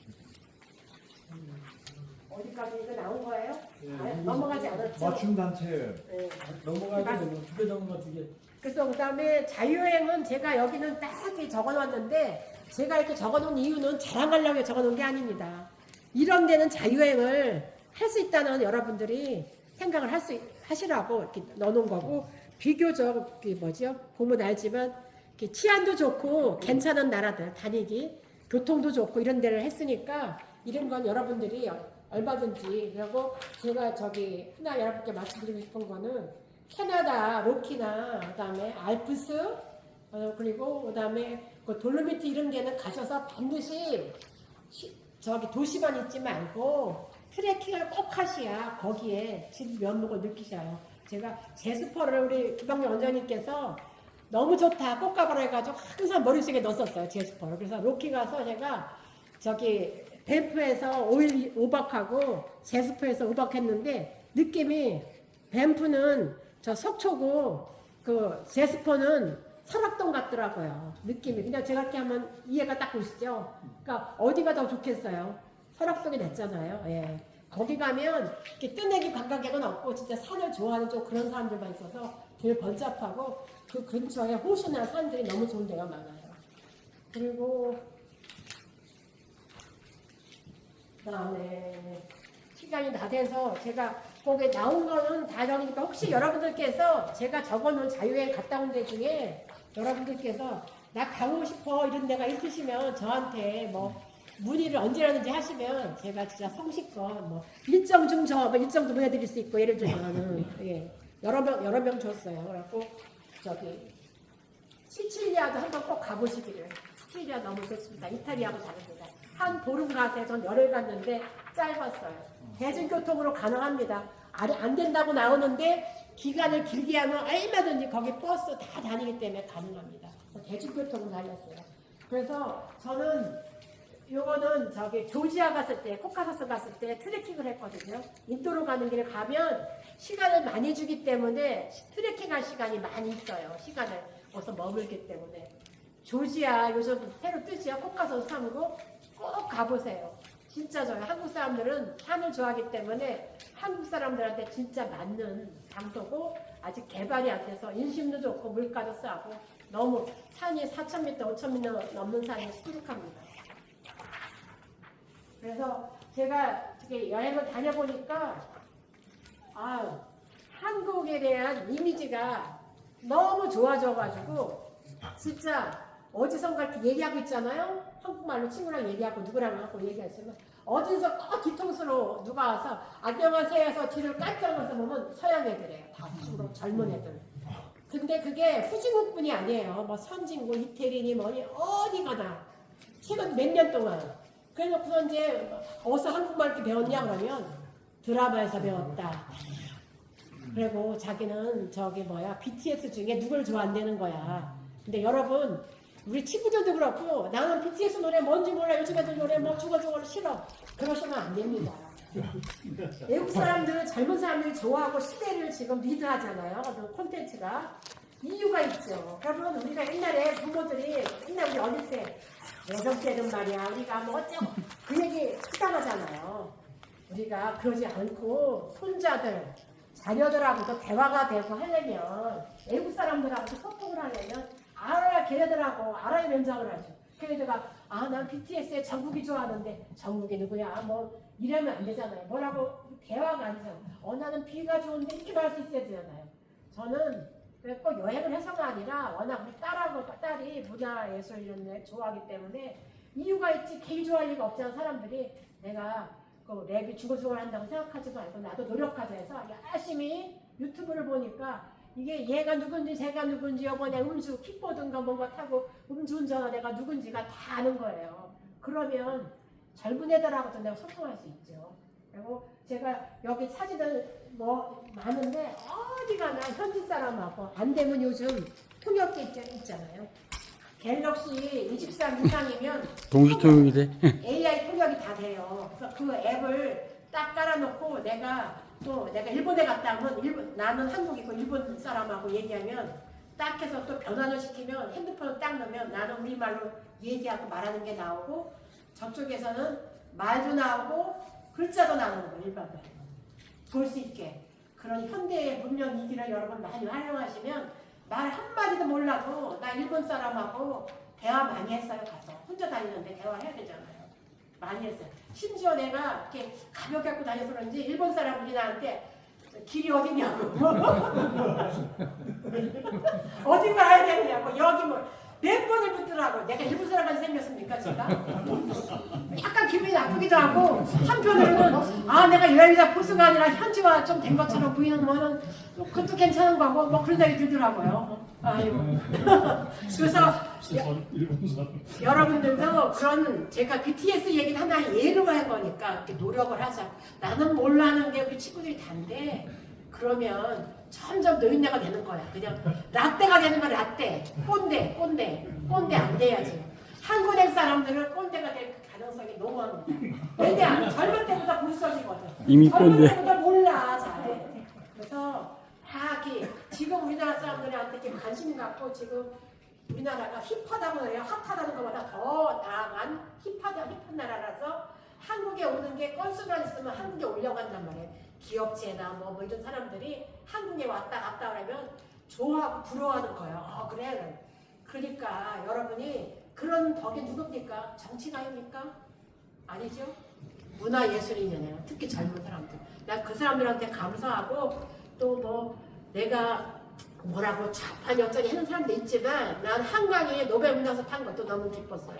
어디까지 이거 나온 거예요? 예, 아, 이거 넘어가지 않았죠? 맞춤 단체예요. 네. 넘어가야 되는 2개 정도만 2개. 그래서 그다음에 자유여행은 제가 여기는 딱 이렇게 적어놨는데 제가 이렇게 적어놓은 이유는 자랑하려고 적어놓은 게 아닙니다. 이런 데는 자유여행을 할 수 있다는 여러분들이 생각을 하시라고 이렇게 넣어놓은 거고 비교적 뭐죠? 보면 알지만 이렇게 치안도 좋고 괜찮은 나라들 다니기 교통도 좋고 이런 데를 했으니까 이런 건 여러분들이 얼마든지 그리고 제가 저기 하나 여러분께 말씀드리고 싶은 거는 캐나다 로키나 그다음에 알프스 그리고 그다음에 그 돌로미트 이런 데는 가셔서 반드시 저기 도시만 있지 말고 트레킹을 꼭 하셔야 거기에 집 면목을 느끼셔요. 제가 제스퍼를 우리 주방장 원장님께서 너무 좋다 꼭 가보라 해가지고 항상 머릿속에 넣었었어요. 제스퍼를. 그래서 로키 가서 제가 저기 밴프에서 5일 5박하고 제스퍼에서 5박 했는데 느낌이 밴프는 저 속초고 그 제스퍼는 설악동 같더라고요. 느낌이. 그냥 제가 이렇게 하면 이해가 딱 오시죠? 그러니까 어디가 더 좋겠어요? 설악동이 냈잖아요. 예. 거기 가면 이렇게 뜨내기 관광객은 없고 진짜 산을 좋아하는 좀 그런 사람들만 있어서 되게 번잡하고 그 근처에 호수나 산들이 너무 좋은 데가 많아요. 그리고 그다음에 시간이 다 돼서 제가 거기에 나온 거는 다 적으니까 혹시 여러분들께서 제가 적어놓은 자유여행 갔다 온 데 중에 여러분들께서 나 가고 싶어 이런 데가 있으시면 저한테 뭐 문의를 언제라든지 하시면 제가 진짜 성실껏 뭐 일정 좀 일정도 보내드릴 수 있고 예를 들면은 예, 여러 명 줬어요. 그래갖고 저기 시칠리아도 한번 꼭 가보시기를. 시칠리아 너무 좋습니다. 이탈리아하고 다릅니다. 한 보름 가세 전 열흘 갔는데 짧았어요. 대중교통으로 가능합니다. 안 된다고 나오는데 기간을 길게 하면 얼마든지 거기 버스 다 다니기 때문에 가능합니다. 대중교통으로 다녔어요. 그래서 저는 요거는 저기 조지아 갔을 때, 코카사스 갔을 때 트레킹을 했거든요. 인도로 가는 길을 가면 시간을 많이 주기 때문에 트레킹할 시간이 많이 있어요. 시간을 어서 머물기 때문에. 조지아 요즘 새로 뜨지요. 코카소 산고 꼭 가보세요. 진짜 저희 한국 사람들은 산을 좋아하기 때문에 한국 사람들한테 진짜 맞는 장소고 아직 개발이 안 돼서 인심도 좋고 물가도 싸고 너무 산이 4,000m, 5,000m 넘는 산이 수북합니다. 그래서 제가 이렇게 여행을 다녀보니까 한국에 대한 이미지가 너무 좋아져가지고 진짜 어디선가 이렇게 얘기하고 있잖아요. 한국말로 친구랑 얘기하고 누구랑 하고 얘기하시면 어디서 꼭 뒤통수로 누가 와서 안녕하세요 해서 뒤를 깜짝 놀라서 보면 서양 애들이에요. 다 주로 젊은 애들. 근데 그게 후진국뿐이 아니에요. 뭐 선진국, 이태리니 뭐니 어디 가나 최근 몇 년 동안. 그래놓고서 이제 어디서 한국말 이렇게 배웠냐 그러면 드라마에서 배웠다. 그리고 자기는 저기 BTS 중에 누굴 좋아한다는 거야. 근데 여러분 우리 친구들도 그렇고 나는 BTS 노래 뭔지 몰라 요즘 애들 노래 뭐 죽어 싫어 그러시면 안 됩니다. 외국 사람들 젊은 사람들이 좋아하고 시대를 지금 리드하잖아요. 그 콘텐츠가 이유가 있죠. 여러분 우리가 옛날에 부모들이 옛날 우리 어릴 때 예전 때는 말이야 우리가 뭐 어쩌고 그 얘기 수상하잖아요. 우리가 그러지 않고 손자들 자녀들하고도 대화가 되고 하려면 외국 사람들하고 소통을 하려면 알아야 걔네들하고 알아야 면장을 하죠. 걔네들가 난 BTS의 정국이 좋아하는데 정국이 누구야 뭐 이러면 안 되잖아요. 뭐라고 대화가 안 되잖아요. 나는 B가 좋은데 이렇게 말할 수 있어야 되잖아요. 저는 꼭 여행을 해서가 아니라 워낙 우리 딸이 문화예술 이런 데 좋아하기 때문에 이유가 있지 걔 좋아할 리가 없잖아. 사람들이 내가 그 랩이 죽어죽어 한다고 생각하지 말고 나도 노력하자 해서 열심히 유튜브를 보니까 이게 얘가 누군지 제가 누군지 이번에 음주 킥보드인가 뭔가 타고 음주운전한 애가 누군지가 다 아는 거예요. 그러면 젊은 애들하고도 내가 소통할 수 있죠. 그리고 제가 여기 사진들 뭐 많은데 어디 가나 현지 사람하고 안 되면 요즘 통역기 있잖아요. 갤럭시 23 이상이면 동시 통역이 돼? AI 통역이 다 돼요. 그래서 그 앱을 딱 깔아놓고 내가 일본에 갔다 오면 나는 한국이고 일본 사람하고 얘기하면 딱 해서 또 변환을 시키면 핸드폰을 딱 넣으면 나는 우리말로 얘기하고 말하는 게 나오고 저쪽에서는 말도 나오고 글자도 나오는 거예요. 일반적으로 볼 수 있게. 그런 현대의 문명 이기를 여러분 많이 활용하시면 말 한마디도 몰라도 나 일본 사람하고 대화 많이 했어요. 가서 혼자 다니는데 대화해야 되잖아요. 많이 했어요. 심지어 내가 이렇게 가볍게 갖고 다녀서 그런지 일본 사람들이 나한테 길이 어디냐고 어디 가야 되냐고 여기 몇 번을 묻더라고. 내가 일본 사람까지 생겼습니까 제가? 약간 기분이 나쁘기도 하고 한편으로는 내가 여행자 보스가 아니라 현지화 좀 된 것처럼 보이는 거는 그것도 괜찮은 거고 뭐 그런 생각이 들더라고요. 아이고. 그래서 여러분들도 그런 제가 BTS 얘기를 하나 예로 한 거니까 이렇게 노력을 하자. 나는 몰라는 게 우리 친구들이 단데 그러면 점점 노인네가 되는 거야. 그냥 라떼가 되는 거야. 라떼. 꼰대 안 돼야지. 한국의 사람들은 꼰대가 될 가능성이 너무 합니다. 왜냐? 젊을 때보다 불쌍이거든. 이미 꼰대. 젊을 때보다 몰라 잘해. 그래서 다 이렇게 지금 우리나라 사람들한테 이렇게 관심 갖고 지금 우리나라가 힙하다고 해요. 핫하다는 것보다 더 나아간 힙한 나라라서 한국에 오는 게 건수만 있으면 한국에 올려간단 말이에요. 기업체나 뭐 이런 사람들이 한국에 왔다 갔다 그러면 좋아하고 부러워하는 거예요. 그래. 그러니까 여러분이 그런 덕이 누굽니까? 정치가입니까? 아니죠? 문화예술인이잖아요. 특히 젊은 사람들. 나 그 사람들한테 감사하고 또 뭐 내가 뭐라고 좌판이 어쩌니 하는 사람도 있지만 난 한강에 노벨 문학상 탄 것도 너무 기뻤어요.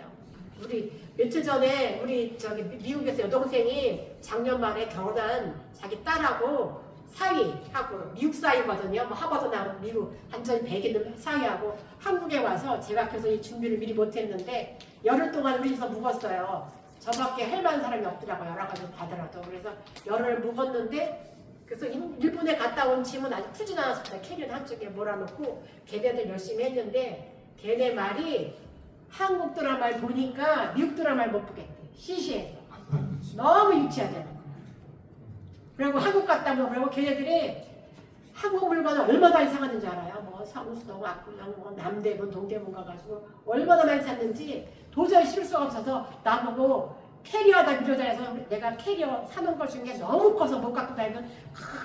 우리 며칠 전에 우리 저기 미국에서 여동생이 작년 말에 결혼한 자기 딸하고 사위하고 미국 사위거든요. 뭐 하버드 나온 미국 완전히 백인 사위하고 한국에 와서 제가 그래서 이 준비를 미리 못했는데 열흘 동안 우리 집에서 묵었어요. 저밖에 할 만한 사람이 없더라고요. 여러 가지 받으라도. 그래서 열흘 묵었는데 그래서 일본에 갔다 온 짐은 아직 풀진 않았습니다. 캐리어 한쪽에 몰아놓고 걔네들 열심히 했는데 걔네 말이 한국 드라마를 보니까 미국 드라마를 못 보겠대. 시시해서. 너무 유치하잖아. 그리고 한국 갔다 오면 그리고 걔네들이 한국 물건은 얼마나 이상하는 줄 알아요? 뭐 성수동, 압구정, 뭐 남대문, 동대문 가가지고 얼마나 많이 샀는지 도저히 쉴 수가 없어서 나보고 캐리어다 빌려달라서 내가 캐리어 사놓은 것 중에 너무 커서 못 갖고 다니면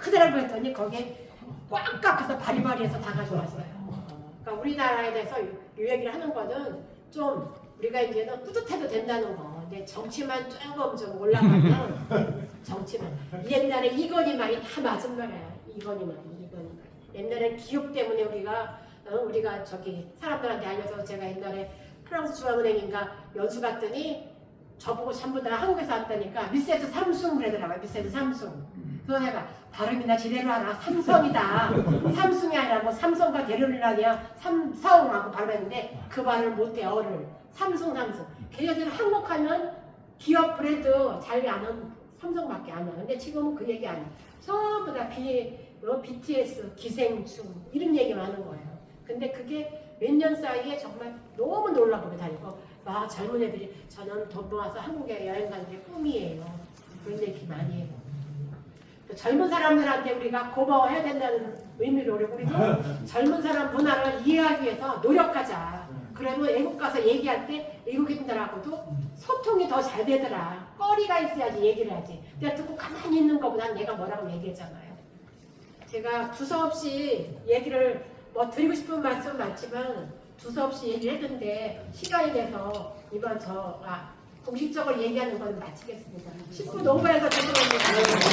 크더라고 했더니 거기에 꽉 깎아서 바리바리해서 다 가져왔어요. 그러니까 우리나라에 대해서 이 얘기를 하는 거는 좀 우리가 이제는 뿌듯해도 된다는 거. 근데 정치만 조금 좀 올라가면 정치만 옛날에 이건희 말이 다 맞은 말이야. 이건희 말. 옛날에 기업 때문에 우리가 저기 사람들한테 알려서 제가 옛날에 프랑스 중앙은행인가 연수 갔더니 저보고 전부 다 한국에서 왔다니까 미세스 삼숭 그러더라고요. 미세스 삼숭. 그래서 내가 발음이나 제대로 하라. 삼성이다. 삼숭이 아니라 뭐 삼성과 대륜이라냐 삼성하고 발음했는데 그 말을 못해 어를. 삼숭. 걔네들은 한국 하면 기업 브랜드 잘 아는 삼성밖에 안 해. 근데 지금은 그 얘기 아니야. 전부 다 BTS, 기생충 이런 얘기만 하는 거예요. 근데 그게 몇 년 사이에 정말 너무 놀라보게 다니고 막 젊은 애들이 저는 돈 모아서 한국에 여행 가는 게 꿈이에요. 그런 얘기 많이 해요. 젊은 사람들한테 우리가 고마워해야 된다는 의미로 우리도 젊은 사람 문화를 이해하기 위해서 노력하자. 그러면 외국 가서 얘기할 때 외국인들하고도 소통이 더 잘 되더라. 거리가 있어야지 얘기를 하지. 내가 듣고 가만히 있는 것보다 내가 뭐라고 얘기했잖아요. 제가 두서없이 얘기를 뭐 드리고 싶은 말씀은 많지만 두서없이 얘기를 했는데 시간이 돼서 이번 공식적으로 얘기하는 건 마치겠습니다. 10분 오버해서 죄송합니다.